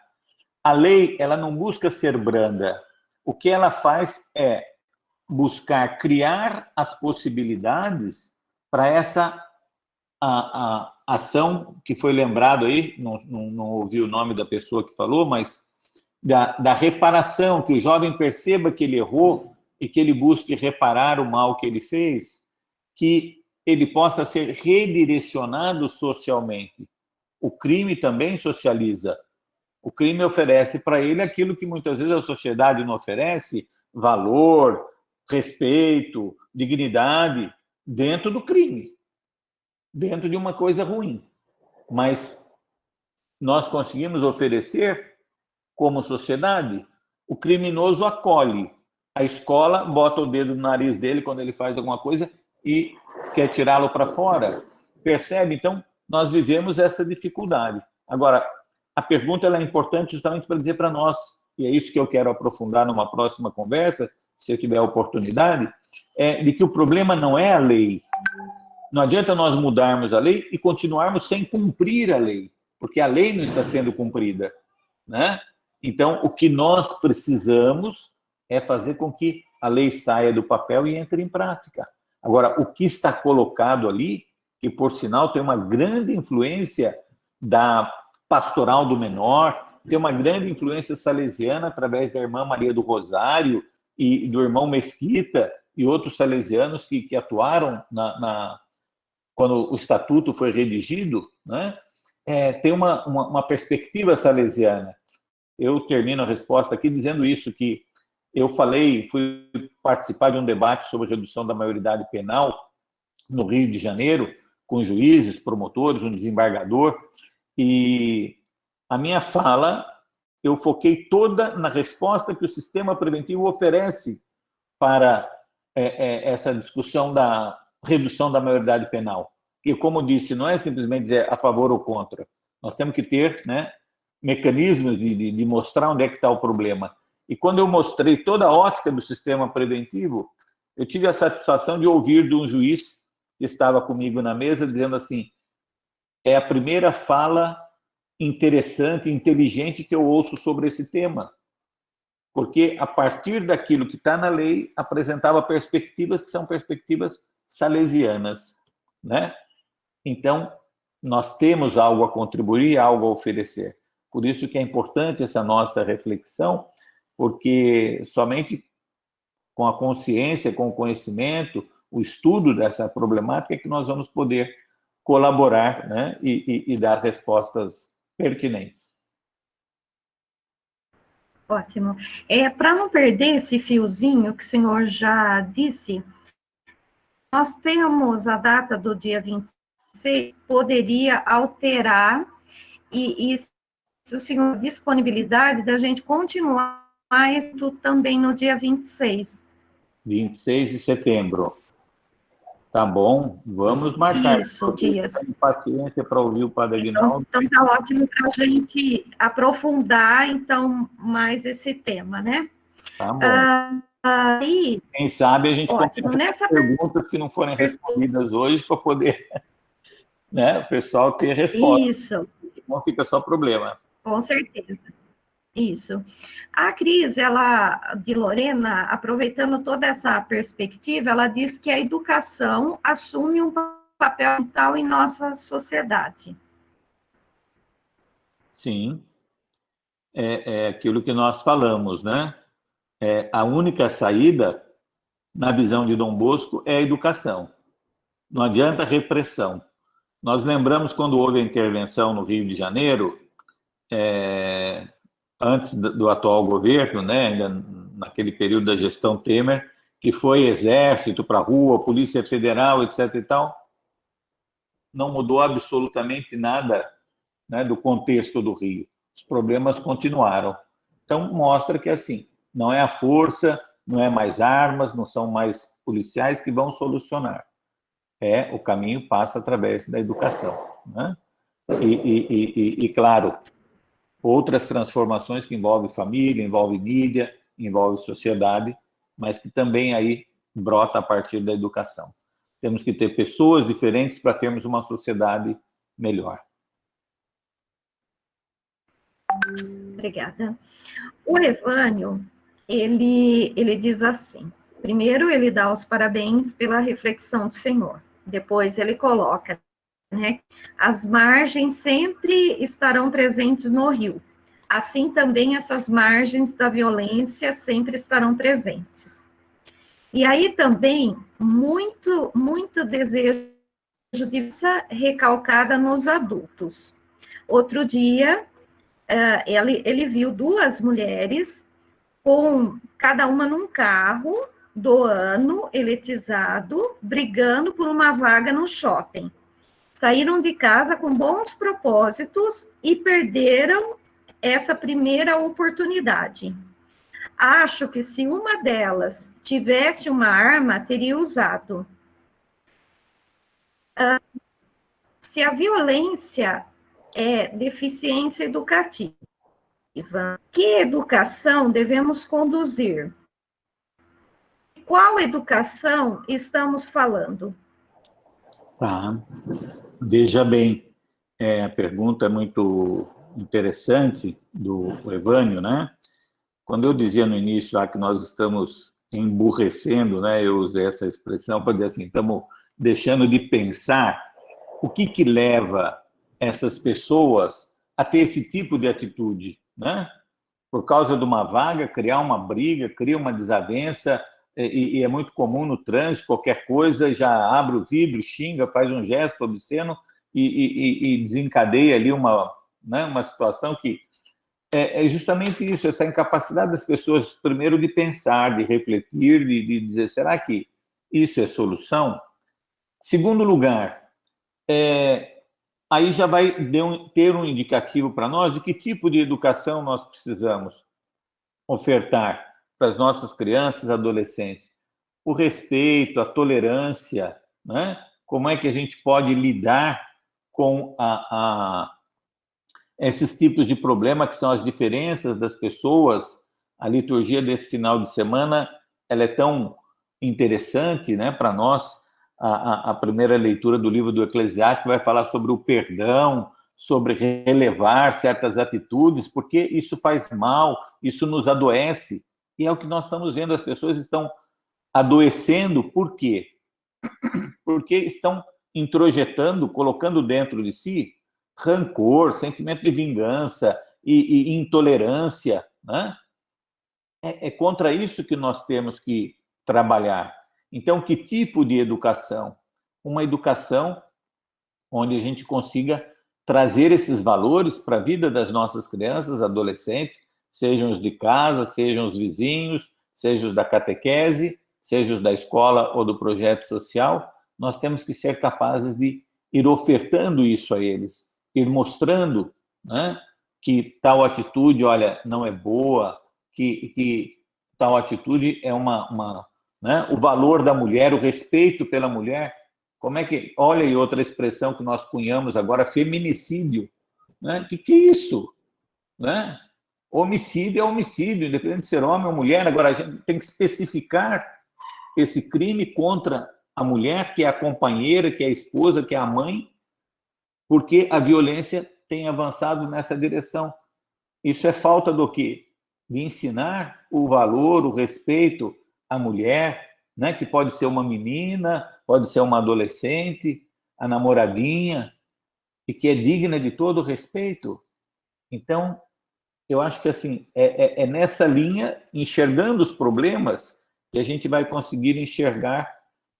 A lei, ela não busca ser branda. O que ela faz é buscar criar as possibilidades para essa a ação que foi lembrado aí, não ouvi o nome da pessoa que falou, mas da reparação, que o jovem perceba que ele errou e que ele busque reparar o mal que ele fez, que ele possa ser redirecionado socialmente. O crime também socializa. O crime oferece para ele aquilo que muitas vezes a sociedade não oferece: valor, respeito, dignidade, dentro do crime, dentro de uma coisa ruim. Mas nós conseguimos oferecer, como sociedade, o criminoso acolhe. A escola bota o dedo no nariz dele quando ele faz alguma coisa e quer tirá-lo para fora. Percebe? Então, nós vivemos essa dificuldade. Agora, a pergunta ela é importante justamente para dizer para nós, e é isso que eu quero aprofundar numa próxima conversa, se eu tiver a oportunidade, de que o problema não é a lei. Não adianta nós mudarmos a lei e continuarmos sem cumprir a lei, porque a lei não está sendo cumprida, né? Então, o que nós precisamos é fazer com que a lei saia do papel e entre em prática. Agora, o que está colocado ali, que, por sinal, tem uma grande influência da pastoral do menor, tem uma grande influência salesiana através da irmã Maria do Rosário e do irmão Mesquita e outros salesianos que atuaram quando o estatuto foi redigido, né? Tem uma perspectiva salesiana. Eu termino a resposta aqui dizendo isso, que eu fui participar de um debate sobre redução da maioridade penal no Rio de Janeiro, com juízes, promotores, um desembargador, e a minha fala, eu foquei toda na resposta que o sistema preventivo oferece para essa discussão da redução da maioridade penal. Que, como disse, não é simplesmente dizer a favor ou contra. Nós temos que ter, né, mecanismos de mostrar onde é que está o problema. E quando eu mostrei toda a ótica do sistema preventivo, eu tive a satisfação de ouvir de um juiz que estava comigo na mesa, dizendo assim: é a primeira fala interessante, inteligente que eu ouço sobre esse tema. Porque, a partir daquilo que está na lei, apresentava perspectivas que são perspectivas salesianas, né? Então, nós temos algo a contribuir, algo a oferecer. Por isso que é importante essa nossa reflexão, porque somente com a consciência, com o conhecimento, o estudo dessa problemática é que nós vamos poder colaborar, né, e dar respostas pertinentes. Ótimo. Para não perder esse fiozinho que o senhor já disse, nós temos a data do dia 26, poderia alterar, e se o senhor disponibilidade da gente continuar isso também no dia 26. 26 de setembro. Tá bom, vamos marcar. Isso, Dias. Tenho paciência para ouvir o Padre Aguinaldo. Então tá ótimo para a gente aprofundar, então, mais esse tema, né? Tá bom. Aí, quem sabe a gente ótimo. Nessa perguntas que não forem respondidas hoje para poder, né, o pessoal ter resposta. Isso. Não fica só problema. Com certeza. Isso. A Cris, de Lorena, aproveitando toda essa perspectiva, ela diz que a educação assume um papel vital em nossa sociedade. Sim. É aquilo que nós falamos, né? A única saída, na visão de Dom Bosco, é a educação. Não adianta repressão. Nós lembramos quando houve a intervenção no Rio de Janeiro, antes do atual governo, né, ainda naquele período da gestão Temer, que foi exército para a rua, Polícia Federal, etc. e tal, não mudou absolutamente nada, né, do contexto do Rio. Os problemas continuaram. Então, mostra que, assim, não é a força, não é mais armas, não são mais policiais que vão solucionar. O caminho passa através da educação, né? E claro, outras transformações que envolvem família, envolvem mídia, envolvem sociedade, mas que também aí brota a partir da educação. Temos que ter pessoas diferentes para termos uma sociedade melhor. Obrigada. O Evânio, ele diz assim, primeiro ele dá os parabéns pela reflexão do Senhor, depois ele coloca, né, as margens sempre estarão presentes no rio, assim também essas margens da violência sempre estarão presentes. E aí também, muito desejo de violência recalcada nos adultos. Outro dia, ele viu duas mulheres, com cada uma num carro do ano, eletizado, brigando por uma vaga no shopping. Saíram de casa com bons propósitos e perderam essa primeira oportunidade. Acho que se uma delas tivesse uma arma, teria usado. Se a violência é deficiência educativa, que educação devemos conduzir? Qual educação estamos falando? Tá. Veja bem, a pergunta é muito interessante do Evânio, né? Quando eu dizia no início que nós estamos emburrecendo, né? Eu usei essa expressão para dizer assim, estamos deixando de pensar o que leva essas pessoas a ter esse tipo de atitude, né? Por causa de uma vaga, criar uma briga, cria uma desavença, e é muito comum no trânsito, qualquer coisa, já abre o vidro, xinga, faz um gesto obsceno e desencadeia ali uma situação que é justamente isso, essa incapacidade das pessoas, primeiro, de pensar, de refletir, de dizer, será que isso é solução? Segundo lugar, aí já vai ter um indicativo para nós de que tipo de educação nós precisamos ofertar para as nossas crianças e adolescentes. O respeito, a tolerância, né? Como é que a gente pode lidar com esses tipos de problema que são as diferenças das pessoas. A liturgia desse final de semana ela é tão interessante, né, para nós. A primeira leitura do livro do Eclesiástico vai falar sobre o perdão, sobre relevar certas atitudes, porque isso faz mal, isso nos adoece. E é o que nós estamos vendo, as pessoas estão adoecendo, por quê? Porque estão introjetando, colocando dentro de si rancor, sentimento de vingança e intolerância, né? É contra isso que nós temos que trabalhar. Então, que tipo de educação? Uma educação onde a gente consiga trazer esses valores para a vida das nossas crianças, adolescentes, sejam os de casa, sejam os vizinhos, sejam os da catequese, sejam os da escola ou do projeto social. Nós temos que ser capazes de ir ofertando isso a eles, ir mostrando, né, que tal atitude, olha, não é boa, que tal atitude é né, o valor da mulher, o respeito pela mulher. Como é que... Olha aí outra expressão que nós cunhamos agora, feminicídio. Né? Que é isso? Né? Homicídio é homicídio, independente de ser homem ou mulher. Agora, a gente tem que especificar esse crime contra a mulher, que é a companheira, que é a esposa, que é a mãe, porque a violência tem avançado nessa direção. Isso é falta do quê? De ensinar o valor, o respeito à mulher, né? Que pode ser uma menina, pode ser uma adolescente, a namoradinha, e que é digna de todo respeito. Então, eu acho que assim, é nessa linha, enxergando os problemas, que a gente vai conseguir enxergar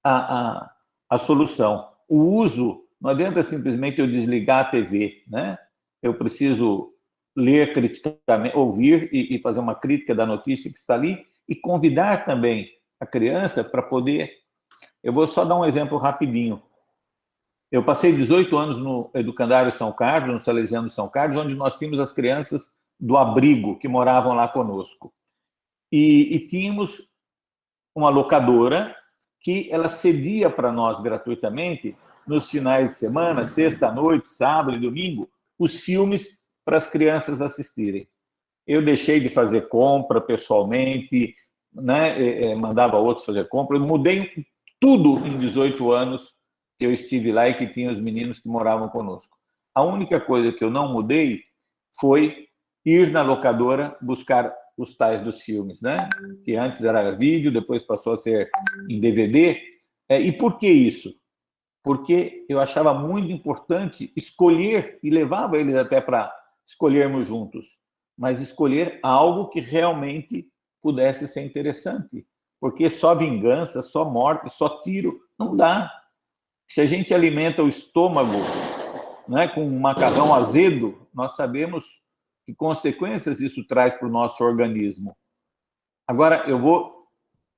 a solução. O uso, não adianta simplesmente eu desligar a TV, né? Eu preciso ler criticamente, ouvir e fazer uma crítica da notícia que está ali e convidar também a criança para poder... Eu vou só dar um exemplo rapidinho. Eu passei 18 anos no Educandário São Carlos, no Salesiano São Carlos, onde nós tínhamos as crianças do abrigo que moravam lá conosco. E tínhamos uma locadora que ela cedia para nós gratuitamente, nos finais de semana, sexta-noite, sábado e domingo, os filmes para as crianças assistirem. Eu deixei de fazer compra pessoalmente, né? Mandava outros fazer compra, eu mudei tudo em 18 anos que eu estive lá e que tinha os meninos que moravam conosco. A única coisa que eu não mudei foi ir na locadora buscar os tais dos filmes, né? Que antes era vídeo, depois passou a ser em DVD. E por que isso? Porque eu achava muito importante escolher, e levava eles até para escolhermos juntos, mas escolher algo que realmente pudesse ser interessante. Porque só vingança, só morte, só tiro, não dá. Se a gente alimenta o estômago, né, com um macarrão azedo, nós sabemos que consequências isso traz para o nosso organismo. Agora, eu vou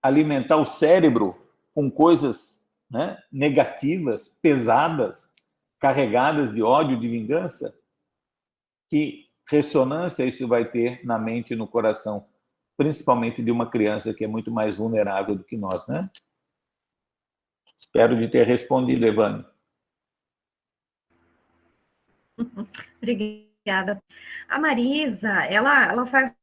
alimentar o cérebro com coisas, né, negativas, pesadas, carregadas de ódio, de vingança? Que ressonância isso vai ter na mente e no coração, principalmente de uma criança que é muito mais vulnerável do que nós, né? Espero de ter respondido, Evane. Obrigada. A Marisa, ela faz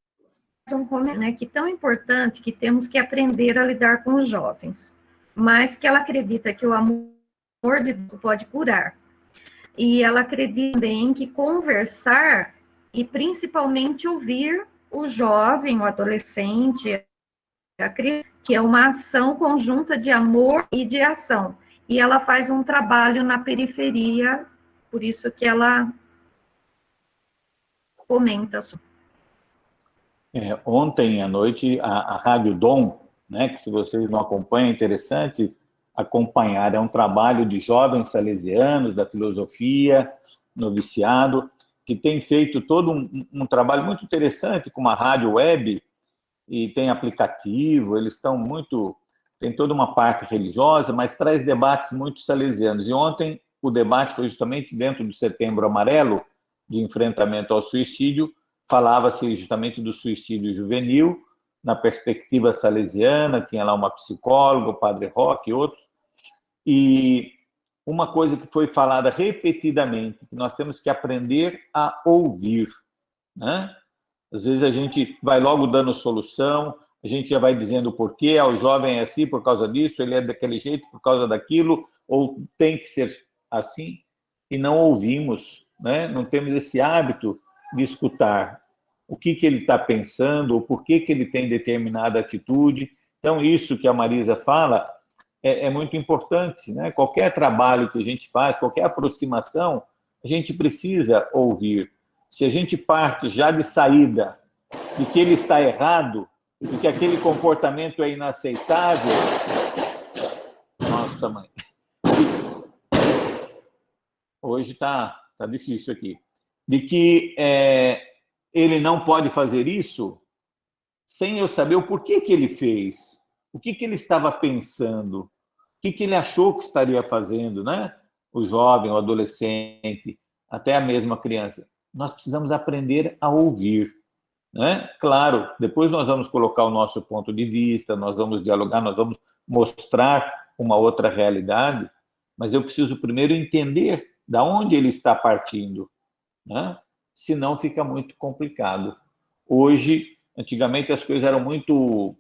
um comentário, né, que tão importante que temos que aprender a lidar com os jovens, mas que ela acredita que o amor de Deus pode curar. E ela acredita também que conversar e principalmente ouvir o jovem, o adolescente, a criança, que é uma ação conjunta de amor e de ação. E ela faz um trabalho na periferia, por isso que ela comenta. Ontem à noite, a Rádio Dom, né, que se vocês não acompanham, é interessante acompanhar, é um trabalho de jovens salesianos, da filosofia, noviciado, que tem feito todo um trabalho muito interessante com uma rádio web, e tem aplicativo, eles estão muito... Tem toda uma parte religiosa, mas traz debates muito salesianos. E ontem o debate foi justamente dentro do Setembro Amarelo, de enfrentamento ao suicídio, falava-se justamente do suicídio juvenil, na perspectiva salesiana, tinha lá uma psicóloga, o padre Roque e outros, e uma coisa que foi falada repetidamente, que nós temos que aprender a ouvir, né? Às vezes a gente vai logo dando solução, a gente já vai dizendo o porquê, o jovem é assim por causa disso, ele é daquele jeito por causa daquilo, ou tem que ser assim, e não ouvimos, né? Não temos esse hábito de escutar o que ele está pensando, ou por que ele tem determinada atitude. Então, isso que a Marisa fala é muito importante, né? Qualquer trabalho que a gente faz, qualquer aproximação, a gente precisa ouvir. Se a gente parte já de saída de que ele está errado, de que aquele comportamento é inaceitável, nossa, mãe, hoje está difícil aqui, de que ele não pode fazer isso, sem eu saber o porquê que ele fez, o que ele estava pensando, o que ele achou que estaria fazendo, né? O jovem, o adolescente, até a mesma criança. Nós precisamos aprender a ouvir, né? Claro, depois nós vamos colocar o nosso ponto de vista, nós vamos dialogar, nós vamos mostrar uma outra realidade, mas eu preciso primeiro entender de onde ele está partindo, né? Senão fica muito complicado. Hoje, antigamente as coisas eram muito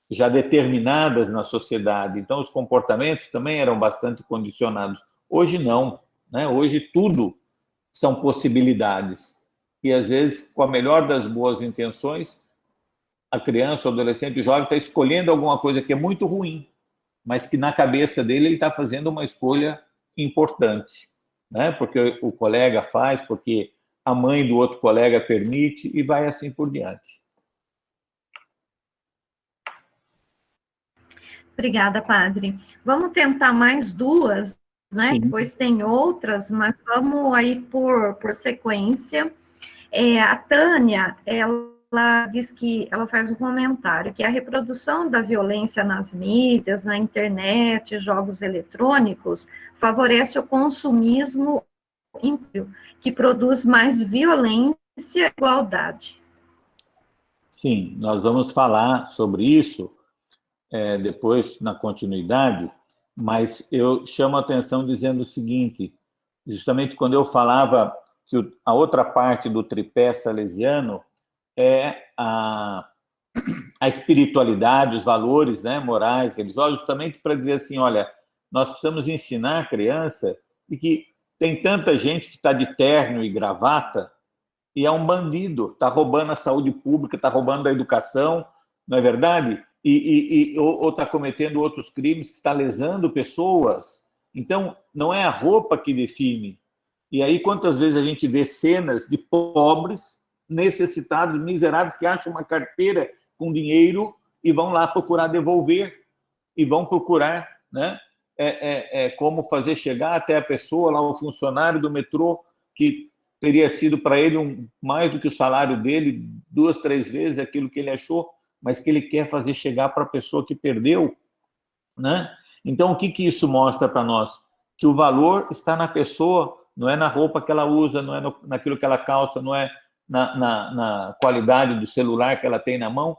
já determinadas na sociedade, então os comportamentos também eram bastante condicionados. Hoje não, né? Hoje tudo são possibilidades. E, às vezes, com a melhor das boas intenções, a criança, o adolescente, o jovem está escolhendo alguma coisa que é muito ruim, mas que na cabeça dele ele está fazendo uma escolha importante, né? Porque o colega faz, porque a mãe do outro colega permite, e vai assim por diante. Obrigada, padre. Vamos tentar mais duas, né? Sim. Depois tem outras, mas vamos aí por sequência. A Tânia, ela diz que, ela faz um comentário, que a reprodução da violência nas mídias, na internet, jogos eletrônicos, favorece o consumismo ímpio, que produz mais violência e igualdade. Sim, nós vamos falar sobre isso depois, na continuidade, mas eu chamo a atenção dizendo o seguinte, justamente quando eu falava que a outra parte do tripé salesiano é a espiritualidade, os valores, né, morais, religiosos, justamente para dizer assim, olha, nós precisamos ensinar a criança de que tem tanta gente que está de terno e gravata, e é um bandido, está roubando a saúde pública, está roubando a educação, não é verdade? Ou está cometendo outros crimes, que está lesando pessoas. Então, não é a roupa que define. E aí, quantas vezes a gente vê cenas de pobres, necessitados, miseráveis, que acham uma carteira com dinheiro e vão lá procurar devolver, e vão procurar, né, como fazer chegar até a pessoa, lá o funcionário do metrô, que teria sido para ele mais do que o salário dele, 2, 3 vezes aquilo que ele achou, mas que ele quer fazer chegar para a pessoa que perdeu, né? Então, o que isso mostra para nós? Que o valor está na pessoa, não é na roupa que ela usa, não é naquilo que ela calça, não é na qualidade do celular que ela tem na mão.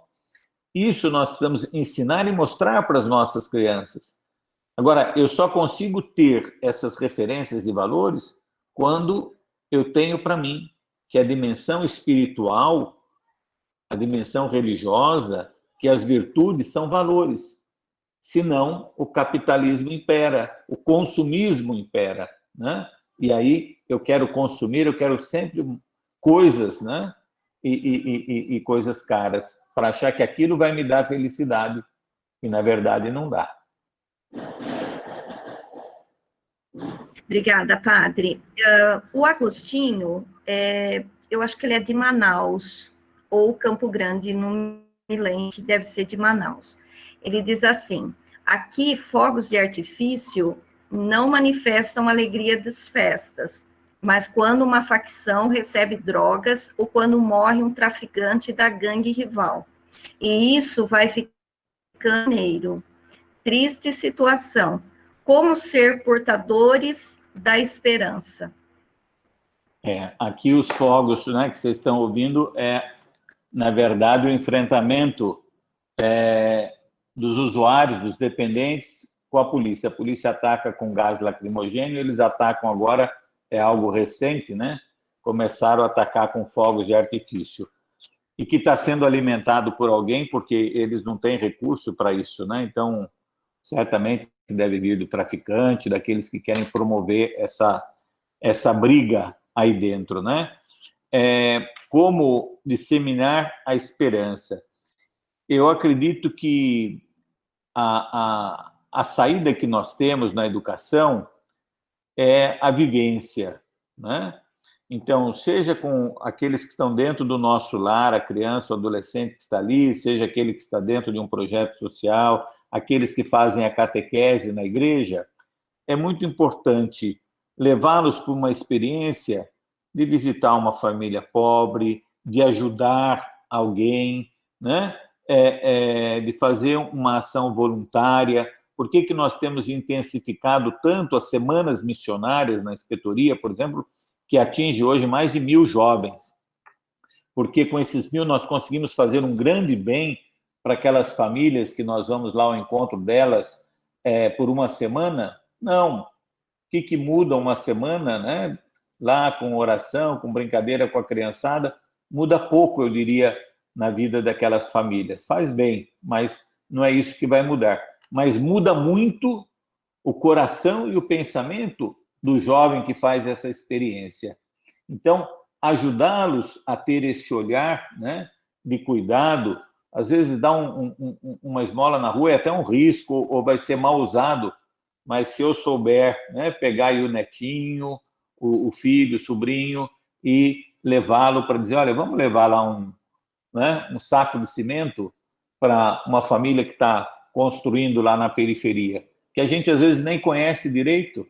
Isso nós precisamos ensinar e mostrar para as nossas crianças. Agora, eu só consigo ter essas referências de valores quando eu tenho para mim que a dimensão espiritual, a dimensão religiosa, que as virtudes são valores. Senão, o capitalismo impera, o consumismo impera, né? E aí eu quero consumir, eu quero sempre coisas, né? E coisas caras, para achar que aquilo vai me dar felicidade, e na verdade não dá. Obrigada, padre. O Agostinho, eu acho que ele é de Manaus, ou Campo Grande, não me lembro, que deve ser de Manaus. Ele diz assim: aqui, fogos de artifício não manifestam a alegria das festas, mas quando uma facção recebe drogas ou quando morre um traficante da gangue rival. E isso vai ficando. Triste situação. Como ser portadores da esperança? Aqui os fogos, né, que vocês estão ouvindo na verdade, o enfrentamento dos usuários, dos dependentes, com a polícia. A polícia ataca com gás lacrimogêneo, eles atacam agora, é algo recente, né? Começaram a atacar com fogos de artifício. E que está sendo alimentado por alguém, porque eles não têm recurso para isso, né? Então, certamente deve vir do traficante, daqueles que querem promover essa briga aí dentro, né? Como disseminar a esperança. Eu acredito que a saída que nós temos na educação é a vivência, né? Então, seja com aqueles que estão dentro do nosso lar, a criança ou adolescente que está ali, seja aquele que está dentro de um projeto social, aqueles que fazem a catequese na igreja, é muito importante levá-los para uma experiência de visitar uma família pobre, de ajudar alguém, né? De fazer uma ação voluntária. Por que nós temos intensificado tanto as semanas missionárias na inspetoria, por exemplo, que atinge hoje mais de 1.000 jovens? Porque com esses 1.000 nós conseguimos fazer um grande bem para aquelas famílias que nós vamos lá ao encontro delas por uma semana? Não. O que muda uma semana, né? Lá com oração, com brincadeira com a criançada, muda pouco, eu diria, na vida daquelas famílias. Faz bem, mas não é isso que vai mudar. Mas muda muito o coração e o pensamento do jovem que faz essa experiência. Então, ajudá-los a ter esse olhar, né, de cuidado. Às vezes dar uma esmola na rua é até um risco, ou vai ser mal usado, mas se eu souber, né, pegar aí o netinho, o filho, o sobrinho, e levá-lo para dizer, olha, vamos levar lá um saco de cimento para uma família que está construindo lá na periferia, que a gente às vezes nem conhece direito,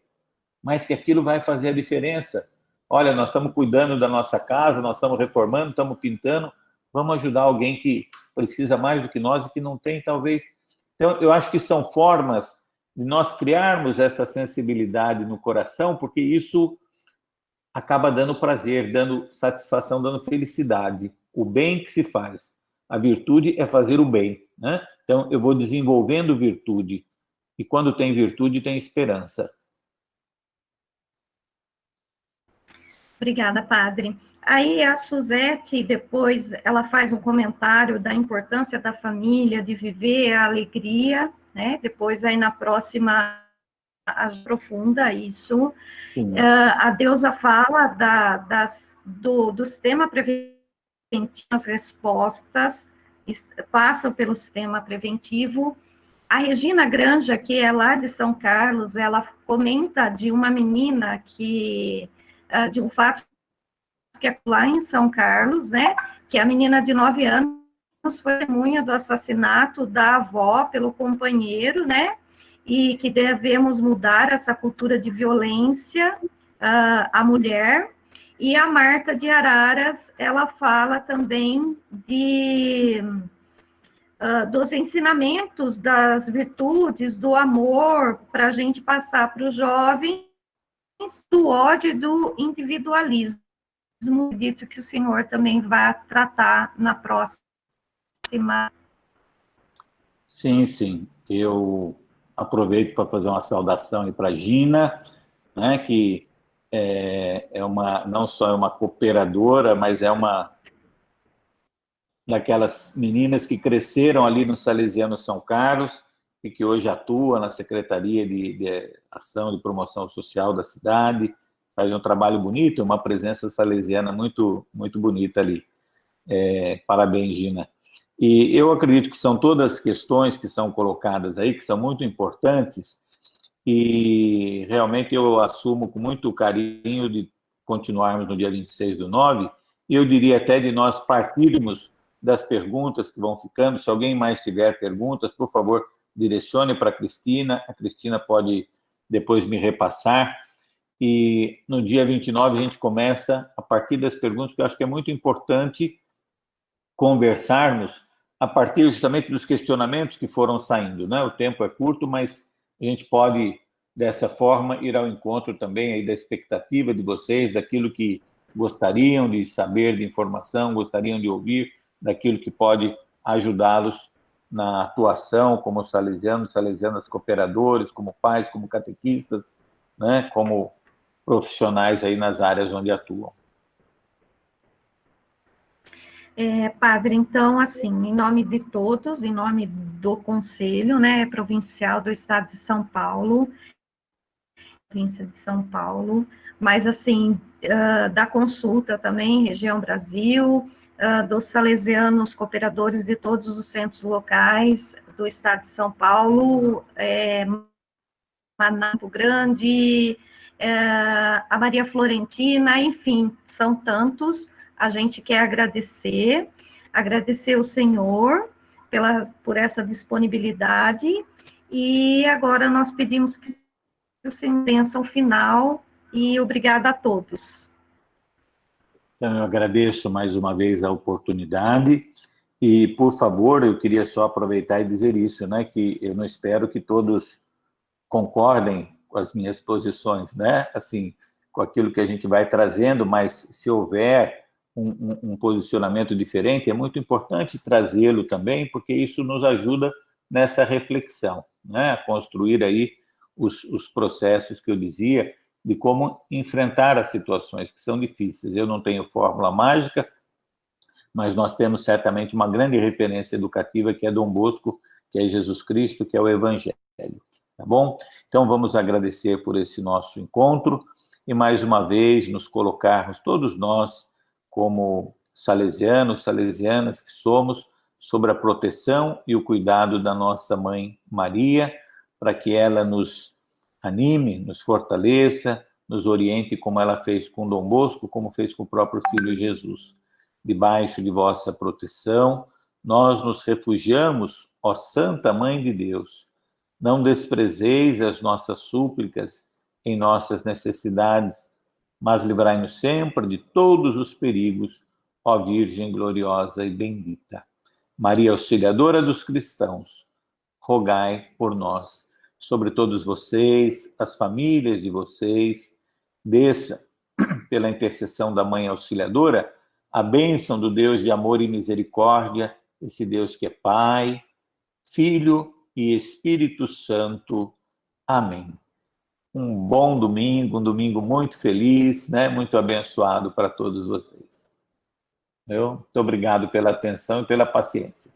mas que aquilo vai fazer a diferença. Olha, nós estamos cuidando da nossa casa, nós estamos reformando, estamos pintando, vamos ajudar alguém que precisa mais do que nós e que não tem, talvez. Então, eu acho que são formas de nós criarmos essa sensibilidade no coração, porque isso acaba dando prazer, dando satisfação, dando felicidade. O bem que se faz. A virtude é fazer o bem, né? Então, eu vou desenvolvendo virtude. E quando tem virtude, tem esperança. Obrigada, padre. Aí a Suzete, depois, ela faz um comentário da importância da família, de viver a alegria, né? Depois, aí na próxima aprofunda isso. A deusa fala do sistema preventivo, as respostas passam pelo sistema preventivo. A Regina Granja, que é lá de São Carlos, ela comenta de uma menina de um fato que é lá em São Carlos, né, que a menina de 9 anos foi testemunha do assassinato da avó pelo companheiro, né, e que devemos mudar essa cultura de violência à mulher. E a Marta de Araras, ela fala também dos ensinamentos, das virtudes, do amor, para a gente passar para os jovens, do ódio e do individualismo, dito que o senhor também vai tratar na próxima. Sim, sim. Eu aproveito para fazer uma saudação para a Gina, né, que não só é uma cooperadora, mas é uma daquelas meninas que cresceram ali no Salesiano São Carlos e que hoje atua na Secretaria de Ação de Promoção Social da cidade, faz um trabalho bonito, uma presença salesiana muito, muito bonita ali. Parabéns, Gina. E eu acredito que são todas questões que são colocadas aí, que são muito importantes, e realmente eu assumo com muito carinho de continuarmos no dia 26/9, e eu diria até de nós partirmos das perguntas que vão ficando. Se alguém mais tiver perguntas, por favor, direcione para a Cristina pode depois me repassar, e no dia 29 a gente começa a partir das perguntas, porque eu acho que é muito importante conversarmos a partir justamente dos questionamentos que foram saindo, né? O tempo é curto, mas a gente pode, dessa forma, ir ao encontro também aí da expectativa de vocês, daquilo que gostariam de saber de informação, gostariam de ouvir, daquilo que pode ajudá-los na atuação como salesianos, salesianas cooperadores, como pais, como catequistas, né? Como profissionais aí nas áreas onde atuam. Padre, então, assim, em nome de todos, em nome do Conselho, né, provincial do Estado de São Paulo, província de São Paulo, mas, assim, da consulta também, Região Brasil, dos salesianos cooperadores de todos os centros locais do Estado de São Paulo, Campo Grande, a Maria Florentina, enfim, são tantos. A gente quer agradecer ao Senhor por essa disponibilidade, e agora nós pedimos que o Senhor bênção final, e obrigada a todos. Então, eu agradeço mais uma vez a oportunidade, e, por favor, eu queria só aproveitar e dizer isso, né, que eu não espero que todos concordem com as minhas posições, né, assim, com aquilo que a gente vai trazendo, mas se houver um posicionamento diferente, é muito importante trazê-lo também, porque isso nos ajuda nessa reflexão, né, a construir aí os processos que eu dizia, de como enfrentar as situações que são difíceis. Eu não tenho fórmula mágica, mas nós temos certamente uma grande referência educativa, que é Dom Bosco, que é Jesus Cristo, que é o Evangelho. Tá bom? Então, vamos agradecer por esse nosso encontro e, mais uma vez, nos colocarmos, todos nós, como salesianos, salesianas que somos, sobre a proteção e o cuidado da nossa Mãe Maria, para que ela nos anime, nos fortaleça, nos oriente, como ela fez com Dom Bosco, como fez com o próprio Filho Jesus. Debaixo de vossa proteção, nós nos refugiamos, ó Santa Mãe de Deus. Não desprezeis as nossas súplicas em nossas necessidades, mas livrai-nos sempre de todos os perigos, ó Virgem gloriosa e bendita. Maria Auxiliadora dos cristãos, rogai por nós. Sobre todos vocês, as famílias de vocês, desça, pela intercessão da Mãe Auxiliadora, a bênção do Deus de amor e misericórdia, esse Deus que é Pai, Filho e Espírito Santo. Amém. Um bom domingo, um domingo muito feliz, né? Muito abençoado para todos vocês. Muito obrigado pela atenção e pela paciência.